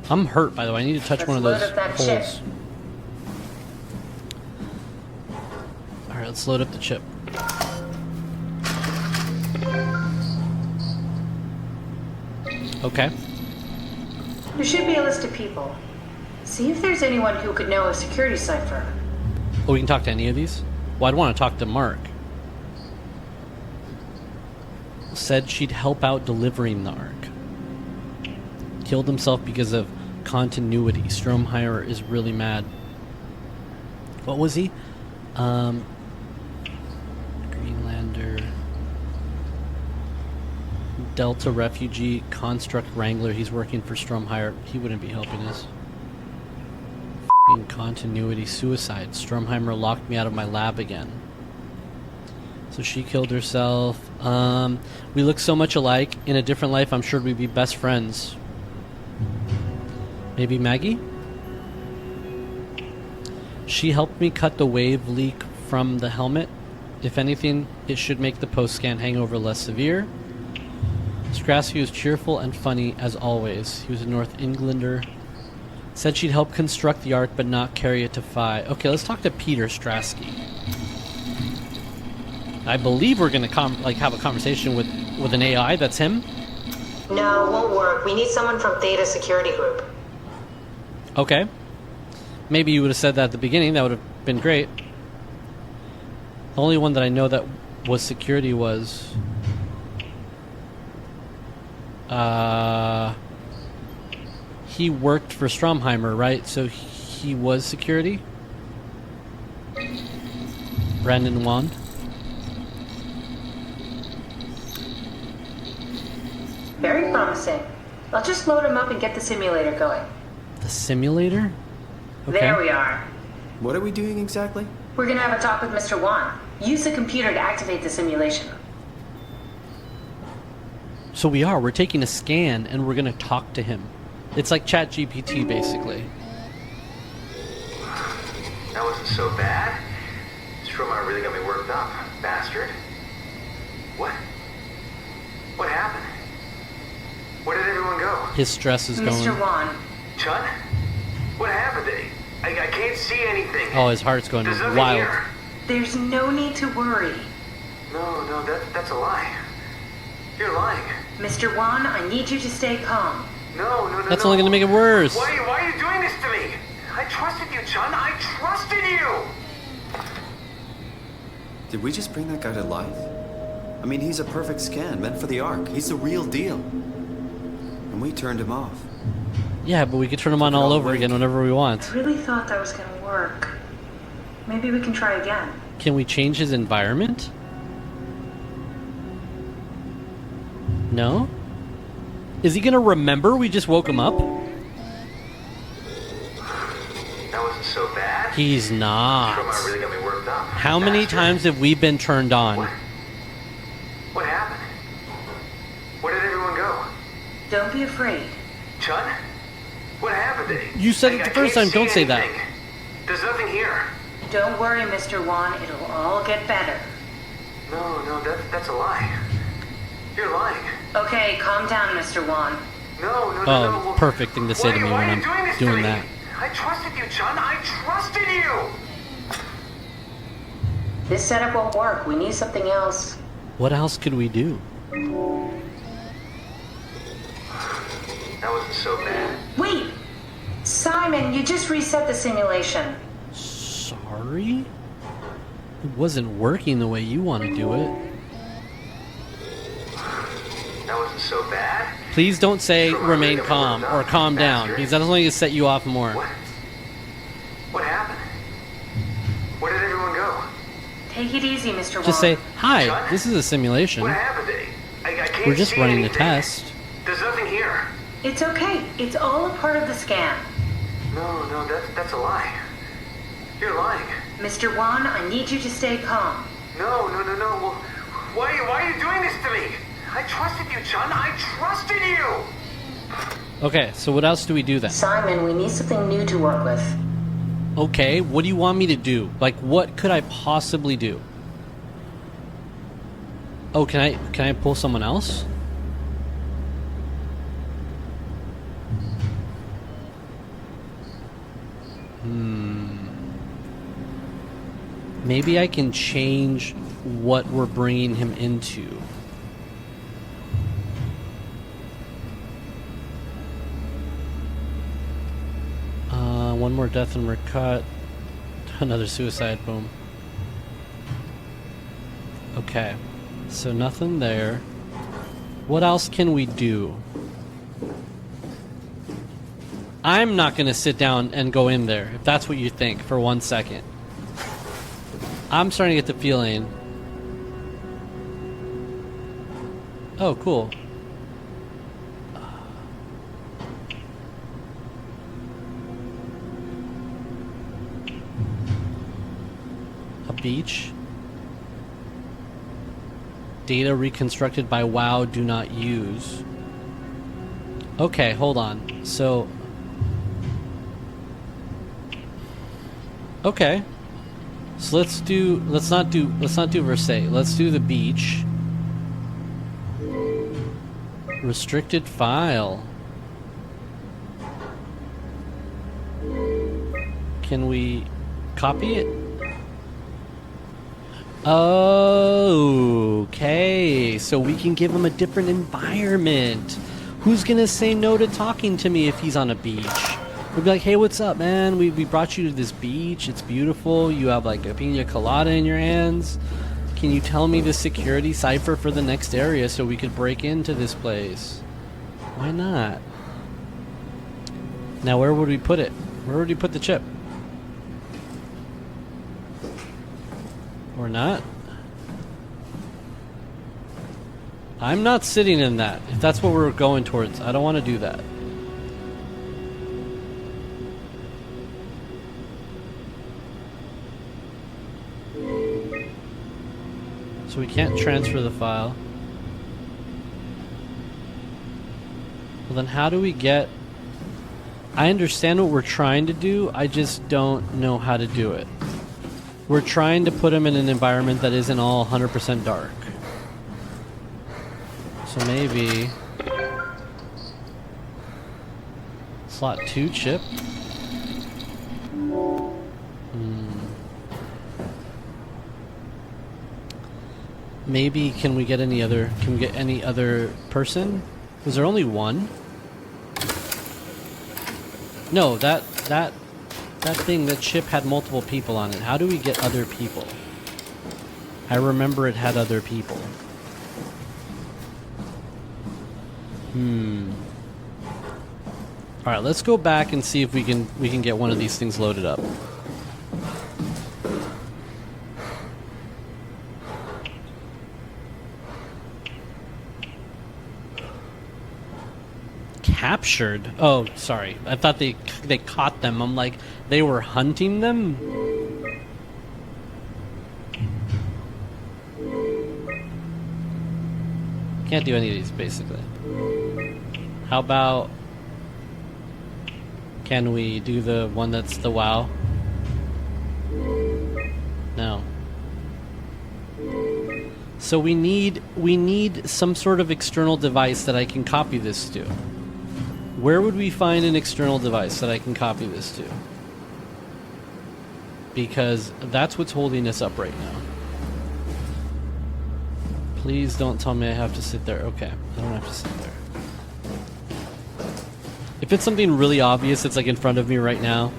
I'm hurt, by the way. I need to touch one of those holes. All right, let's load up the chip. Okay. There should be a list of people. See if there's anyone who could know a security cipher. Oh, we can talk to any of these? Well, I'd want to talk to Mark. Said she'd help out delivering the Ark. Killed himself because of continuity. Stromheimer is really mad. What was he? Greenlander. Delta refugee, construct wrangler. He's working for Stromheimer. He wouldn't be helping us. F***ing continuity, suicide. Stromheimer locked me out of my lab again. So she killed herself. We look so much alike. In a different life, I'm sure we'd be best friends. Maybe Maggie? She helped me cut the wave leak from the helmet. If anything, it should make the post-scan hangover less severe. Strasky was cheerful and funny as always. He was a North Englander. Said she'd help construct the Ark but not carry it to Phi. Okay, let's talk to Peter Strasky. I believe we're gonna have a conversation with an AI. That's him. No, won't work. We need someone from Theta Security Group. Okay. Maybe you would have said that at the beginning. That would have been great. The only one that I know that was security was... he worked for Stromheimer, right? So he was security? Brandon Wand? Very promising. I'll just load him up and get the simulator going. The simulator? Okay. There we are. What are we doing exactly? We're gonna have a talk with Mr. Wan. Use the computer to activate the simulation. So we're taking a scan and we're gonna talk to him. It's like ChatGPT, basically. That wasn't so bad. Stromer really got me worked up, bastard. What? What happened? Where did everyone go? His stress is going. Mr. Wan. Chun? What happened? I can't see anything. Oh, his heart's going There's nothing wild. here. There's no need to worry. No, that's a lie. You're lying. Mr. Wan, I need you to stay calm. No. That's only going to make it worse. Why are you doing this to me? I trusted you, Chun. I trusted you. Did we just bring that guy to life? I mean, he's a perfect scan, meant for the Ark. He's the real deal. And we turned him off. Yeah, but we could turn him on all over again whenever we want. I really thought that was gonna work. Maybe we can try again. Can we change his environment? No? Is he gonna remember we just woke him up? That wasn't so bad. He's not. Stromer really got me worked up. How many times have we been turned on? What happened? Where did everyone go? Don't be afraid. Chun? What happened? You said it the first time, don't say that. There's nothing here. Don't worry, Mr. Wan. It'll all get better. No, that's a lie. You're lying. Okay, calm down, Mr. Wan. No. Perfect thing to say to me when I'm doing that. I trusted you, Chun. I trusted you. This setup won't work. We need something else. What else could we do? That wasn't so bad. Wait! Simon, you just reset the simulation. Sorry? It wasn't working the way you want to do it. That wasn't so bad. Please don't say remain calm or calm down, because that's only going to set you off more. What happened? Where did everyone go? Take it easy, Mr. Wan. Just say, hi, this is a simulation. What happened? I can't We're just see running the anything. test. There's nothing here. It's okay. It's all a part of the scan. No, that's a lie. You're lying. Mr. Wan, I need you to stay calm. No. Well, why are you doing this to me? I trusted you, Chun. I trusted you. Okay, so what else do we do then? Simon, we need something new to work with. Okay, what do you want me to do? Like, what could I possibly do? Oh, can I pull someone else? Maybe I can change what we're bringing him into. one more death and we're cut. Another suicide, boom. Okay, so nothing there. What else can we do? I'm not gonna sit down and go in there, if that's what you think, for 1 second. I'm starting to get the feeling... Oh, cool. A beach. Data reconstructed by WoW do not use. Okay, hold on. So... Okay. So let's not do Versailles. Let's do the beach. Restricted file. Can we copy it? Okay, so we can give him a different environment. Who's gonna say no to talking to me if he's on a beach? We'd be like, hey, what's up, man? We brought you to this beach. It's beautiful. You have like a pina colada in your hands. Can you tell me the security cipher for the next area so we could break into this place? Why not? Now, where would we put it? Where would we put the chip? Or not? I'm not sitting in that. If that's what we're going towards, I don't want to do that. So we can't transfer the file. Well, then how do we get... I understand what we're trying to do, I just don't know how to do it. We're trying to put him in an environment that isn't all 100% dark. So maybe... Slot 2 chip? Maybe can we get any other person? Was there only one? No, that thing, that chip had multiple people on it. How do we get other people? I remember it had other people. Alright, let's go back and see if we can get one of these things loaded up. Captured? Oh, sorry. I thought they caught them. I'm like, they were hunting them? Can't do any of these, basically. How about... Can we do the one that's the WoW? No. So we need some sort of external device that I can copy this to. Where would we find an external device that I can copy this to? Because that's what's holding us up right now. Please don't tell me I have to sit there. Okay, I don't have to sit there. If it's something really obvious, it's like in front of me right now.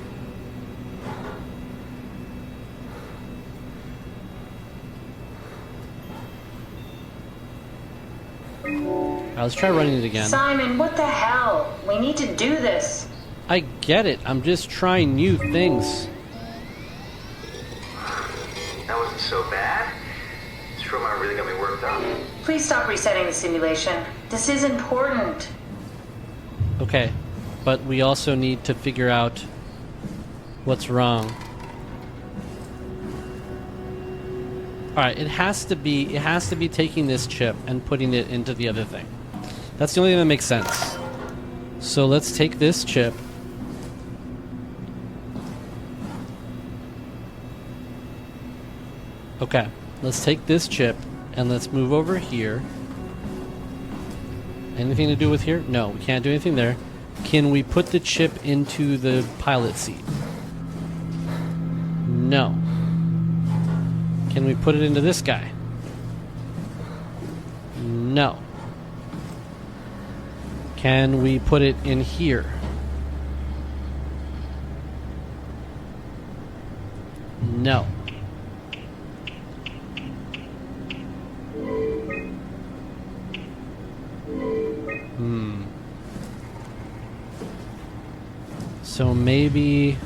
Alright, let's try running it again. Simon, what the hell? We need to do this. I get it. I'm just trying new things. That wasn't so bad. Soma really got me worked up. Please stop resetting the simulation. This is important. Okay, but we also need to figure out what's wrong. Alright, it has to be taking this chip and putting it into the other thing. That's the only thing that makes sense. So let's take this chip. Okay, let's take this chip and let's move over here. Anything to do with here? No, we can't do anything there. Can we put the chip into the pilot seat? No. Can we put it into this guy? No. Can we put it in here? No. So maybe...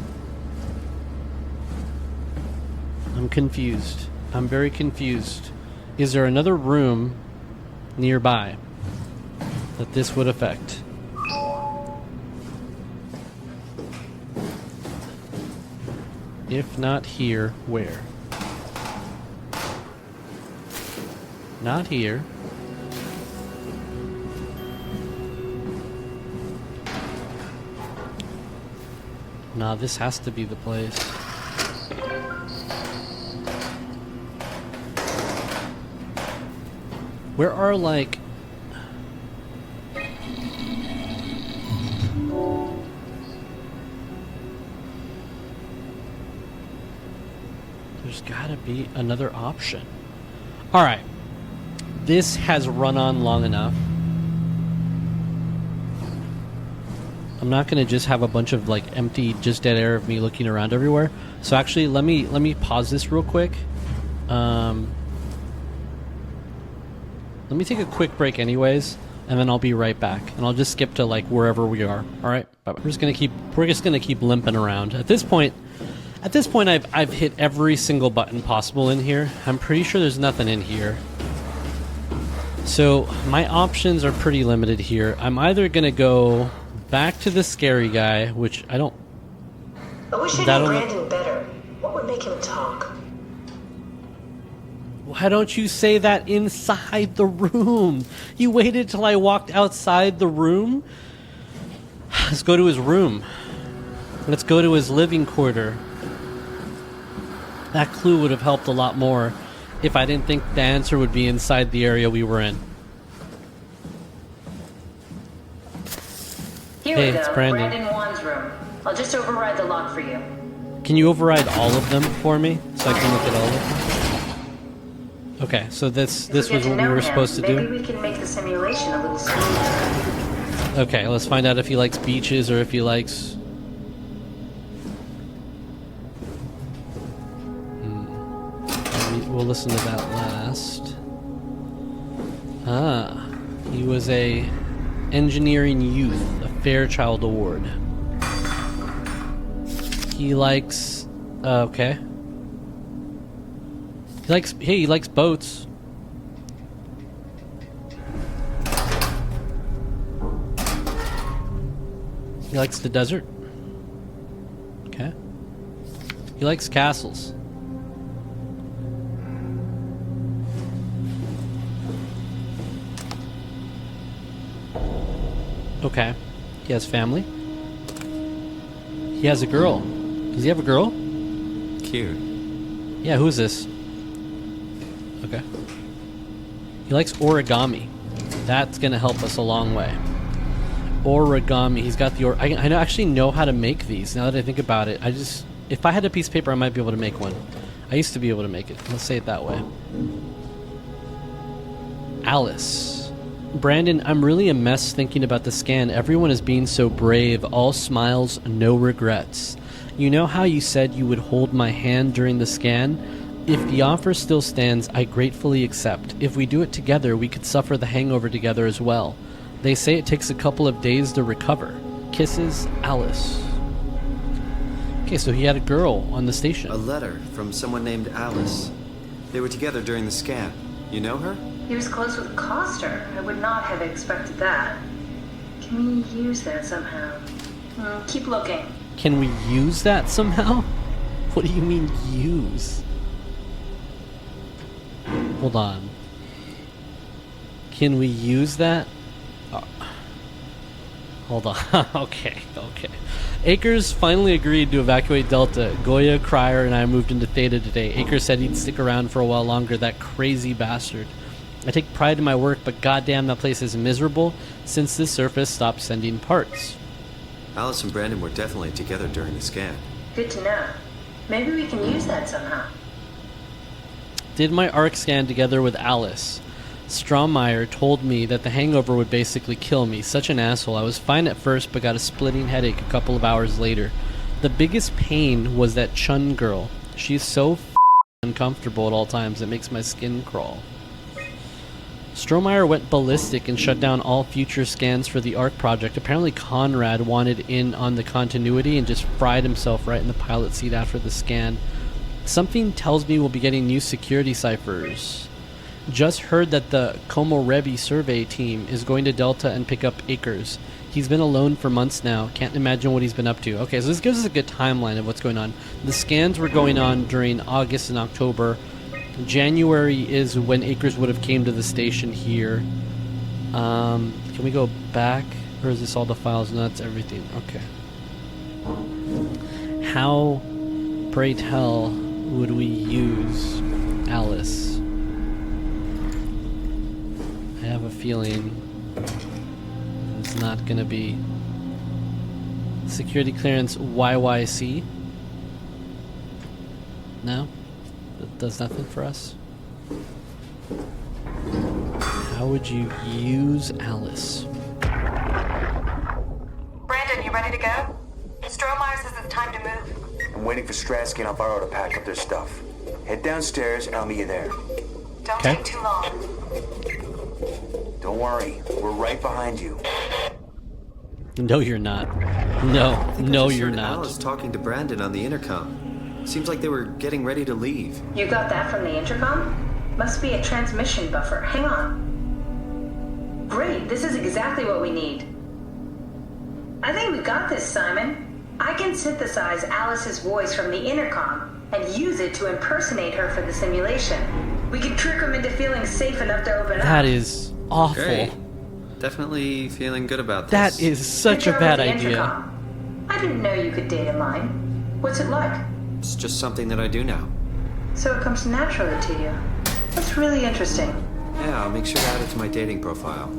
I'm confused. I'm very confused. Is there another room nearby that this would affect? If not here, where? Not here. Nah, this has to be the place. Where are, like... There's gotta be another option. Alright. This has run on long enough. I'm not gonna just have a bunch of like empty, just dead air of me looking around everywhere. So actually, let me pause this real quick. Let me take a quick break, anyways, and then I'll be right back. And I'll just skip to like wherever we are. All right, bye. We're just gonna keep limping around. At this point, I've hit every single button possible in here. I'm pretty sure there's nothing in here. So my options are pretty limited here. I'm either gonna go back to the scary guy, which I don't... I wish I knew Brandon better. What would make him talk? Why don't you say that inside the room? You waited till I walked outside the room? Let's go to his room. Let's go to his living quarter. That clue would have helped a lot more if I didn't think the answer would be inside the area we were in. Here Hey, we go. it's Brandon. Brandon Wan's room. I'll just override the lock for you. Can you override all of them for me so I can look at all of them? Okay, so this was what we were supposed to do. Maybe we can make the simulation a little smoother. Okay, let's find out if he likes beaches or if he likes... We'll listen to that last. Ah, he was a engineering youth, a Fairchild Award. He likes... okay. He likes boats. He likes the desert. Okay. He likes castles. Okay. He has family. He has a girl. Does he have a girl? Cute. Yeah, who's this? Okay. He likes origami. That's gonna help us a long way. Origami. He's got the I actually know how to make these, now that I think about it. If I had a piece of paper, I might be able to make one. I used to be able to make it. Let's say it that way. Alice. Brandon, I'm really a mess thinking about the scan. Everyone is being so brave. All smiles, no regrets. You know how you said you would hold my hand during the scan? If the offer still stands, I gratefully accept. If we do it together, we could suffer the hangover together as well. They say it takes a couple of days to recover. Kisses, Alice. Okay, so he had a girl on the station. A letter from someone named Alice. They were together during the scan. You know her? He was close with Coster. I would not have expected that. Can we use that somehow? Keep looking. Can we use that somehow? What do you mean, use? Hold on. Can we use that? Hold on. Okay. Akers finally agreed to evacuate Delta. Goya, Cryer, and I moved into Theta today. Akers said he'd stick around for a while longer, that crazy bastard. I take pride in my work, but goddamn, that place is miserable since this surface stopped sending parts. Alice and Brandon were definitely together during the scan. Good to know. Maybe we can use that somehow. Did my ARC scan together with Alice. Strommeyer told me that the hangover would basically kill me. Such an asshole. I was fine at first, but got a splitting headache a couple of hours later. The biggest pain was that Chun girl. She's so uncomfortable at all times, it makes my skin crawl. Strohmeyer went ballistic and shut down all future scans for the ARC project. Apparently Conrad wanted in on the continuity and just fried himself right in the pilot seat after the scan. Something tells me we'll be getting new security ciphers. Just heard that the Komorebi survey team is going to Delta and pick up Akers. He's been alone for months now. Can't imagine what he's been up to. Okay, so this gives us a good timeline of what's going on. The scans were going on during August and October. January is when Akers would have came to the station here. Can we go back? Or is this all the files? No, that's everything. Okay. How, pray tell, would we use Alice? I have a feeling it's not going to be security clearance YYC. No? That does nothing for us. How would you use Alice? Brandon, you ready to go? Strohmeyer says it's time to move. I'm waiting for Stratsky and Alvaro to pack up their stuff. Head downstairs and I'll meet you there. Don't Okay. take too long. Don't worry, we're right behind you. No, you're not. No, no, you're not. Alice talking to Brandon on the intercom. Seems like they were getting ready to leave. You got that from the intercom? Must be a transmission buffer. Hang on. Great, this is exactly what we need. I think we got this, Simon. I can synthesize Alice's voice from the intercom and use it to impersonate her for the simulation. We can trick them into feeling safe enough to open up. That is awful. Great. Definitely feeling good about this. That is such a Picture bad of the idea. intercom. I didn't know you could date a line. What's it like? It's just something that I do now. So it comes naturally to you. That's really interesting. Yeah, I'll make sure to add it to my dating profile.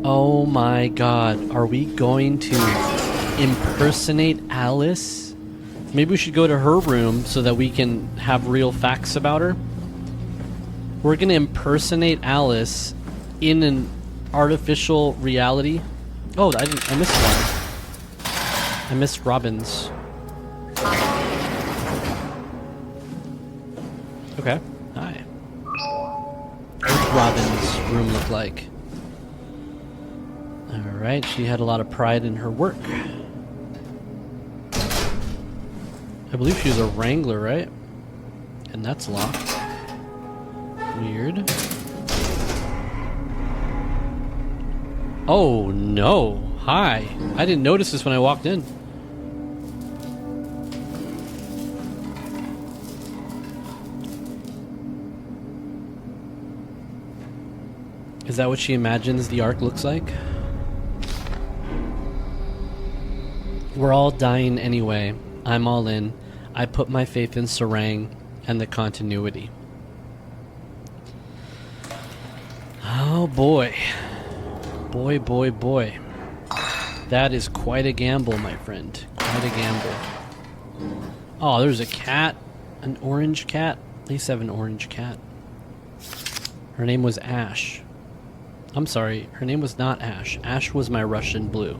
Oh my god, are we going to impersonate Alice? Maybe we should go to her room so that we can have real facts about her. We're gonna impersonate Alice in an artificial reality. Oh, I missed one. I missed Robin's. Okay. Hi. What does Robin's room look like? Alright, she had a lot of pride in her work. I believe she was a Wrangler, right? And that's locked. Weird. Oh no. Hi. I didn't notice this when I walked in. Is that what she imagines the Ark looks like? We're all dying anyway. I'm all in. I put my faith in Sarang and the continuity. Oh boy. Boy, boy, boy. That is quite a gamble, my friend. Quite a gamble. Oh, there's a cat. An orange cat. At least I have an orange cat. Her name was Ash. I'm sorry, her name was not Ash. Ash was my Russian blue.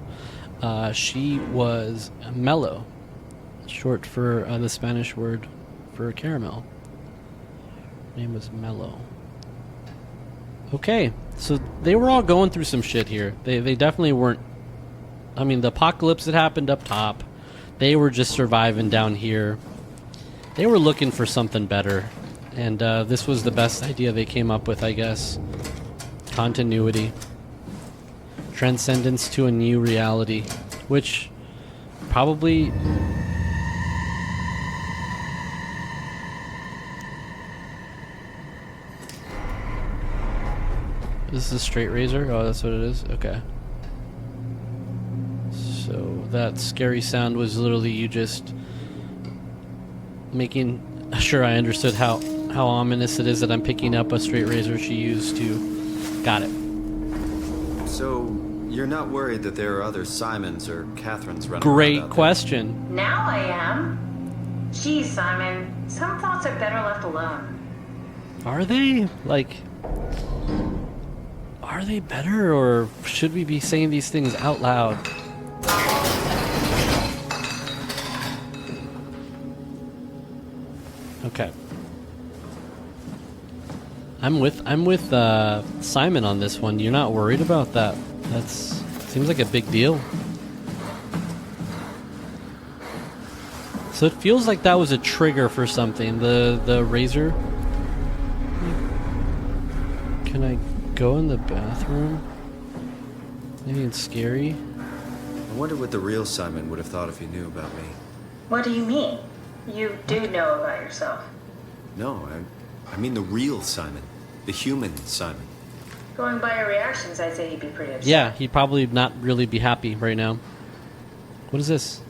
She was mellow, short for the Spanish word for caramel. Her name was Mellow. Okay, so they were all going through some shit here. They definitely weren't. I mean, the apocalypse that happened up top, they were just surviving down here. They were looking for something better, and this was the best idea they came up with, I guess. Continuity. Transcendence to a new reality, which probably... This is a straight razor? Oh, that's what it is? Okay. So that scary sound was literally you just making sure I understood how ominous it is that I'm picking up a straight razor she used to... Got it. So, you're not worried that there are other Simons or Catherines running around Great out there? question. Now I am. Geez, Simon, some thoughts are better left alone. Are they? Like... Are they better, or should we be saying these things out loud? Okay. I'm with Simon on this one. You're not worried about that. Seems like a big deal. So it feels like that was a trigger for something. The razor. Can I go in the bathroom? Maybe it's scary. I wonder what the real Simon would have thought if he knew about me. What do you mean? You do know about yourself. No, I mean the real Simon. The human Simon. Going by your reactions, I'd say he'd be pretty upset. Yeah, he'd probably not really be happy right now. What is this?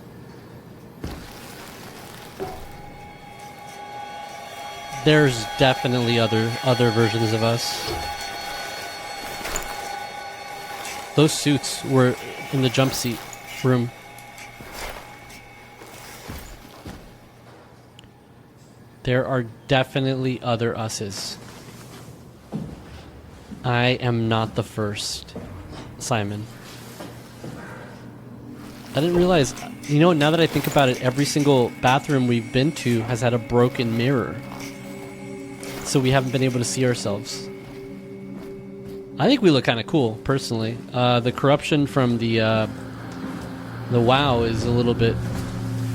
There's definitely other versions of us. Those suits were in the jump seat room. There are definitely other us's. I am not the first, Simon. I didn't realize, you know, now that I think about it, every single bathroom we've been to has had a broken mirror. So we haven't been able to see ourselves. I think we look kind of cool, personally. The corruption from the WoW is a little bit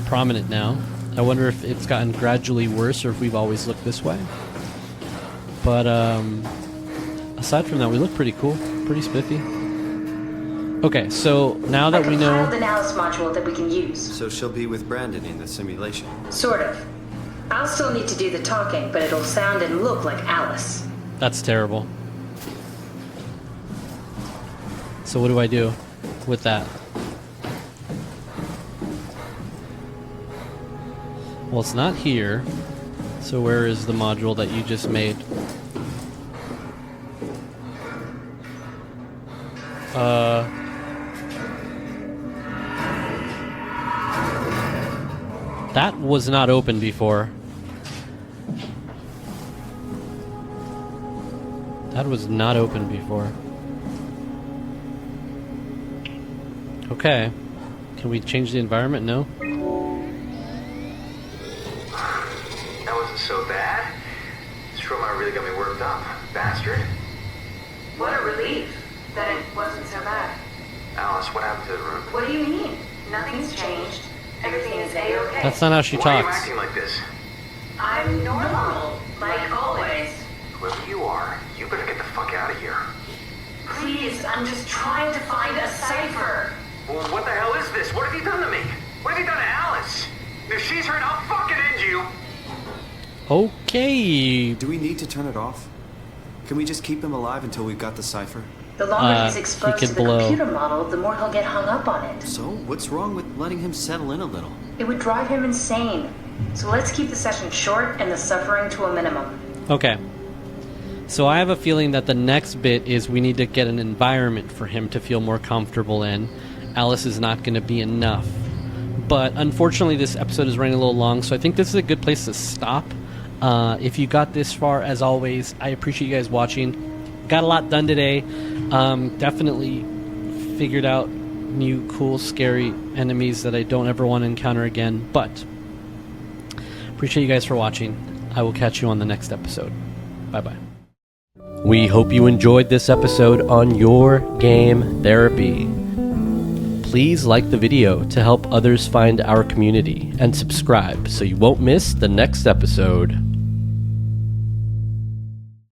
prominent now. I wonder if it's gotten gradually worse or if we've always looked this way. But aside from that, we look pretty cool, pretty spiffy. Okay, so now that we know... I compiled an Alice module that we can use. So she'll be with Brandon in the simulation? Sort of. I'll still need to do the talking, but it'll sound and look like Alice. That's terrible. So what do I do with that? Well, it's not here. So where is the module that you just made? That was not open before. That was not open before. Okay. Can we change the environment? No? That wasn't so bad. Soma really got me worked up. Bastard. What a relief that it wasn't so bad. Alice, what happened to the room? What do you mean? Nothing's changed. Everything is A-okay. That's not how she Why are you talks. acting like this? I'm normal, like always. Whoever you are, you better get the fuck out of here. Please, I'm just trying to find a cipher. Well, what the hell is this? What have you done to me? What have you done to Alice? If she's hurt, I'll fucking end you. Okay. Do we need to turn it off? Can we just keep him alive until we've got the cipher? The longer he's he exposed could to the blow. computer model, the more he'll get hung up on it. So, what's wrong with letting him settle in a little? It would drive him insane. So let's keep the session short and the suffering to a minimum. Okay. So I have a feeling that the next bit is we need to get an environment for him to feel more comfortable in. Alice is not going to be enough. But unfortunately, this episode is running a little long, so I think this is a good place to stop. If you got this far, as always, I appreciate you guys watching. Got a lot done today. Definitely figured out new, cool, scary enemies that I don't ever want to encounter again. But appreciate you guys for watching. I will catch you on the next episode. Bye-bye. We hope you enjoyed this episode on Your Game Therapy. Please like the video to help others find our community and subscribe so you won't miss the next episode.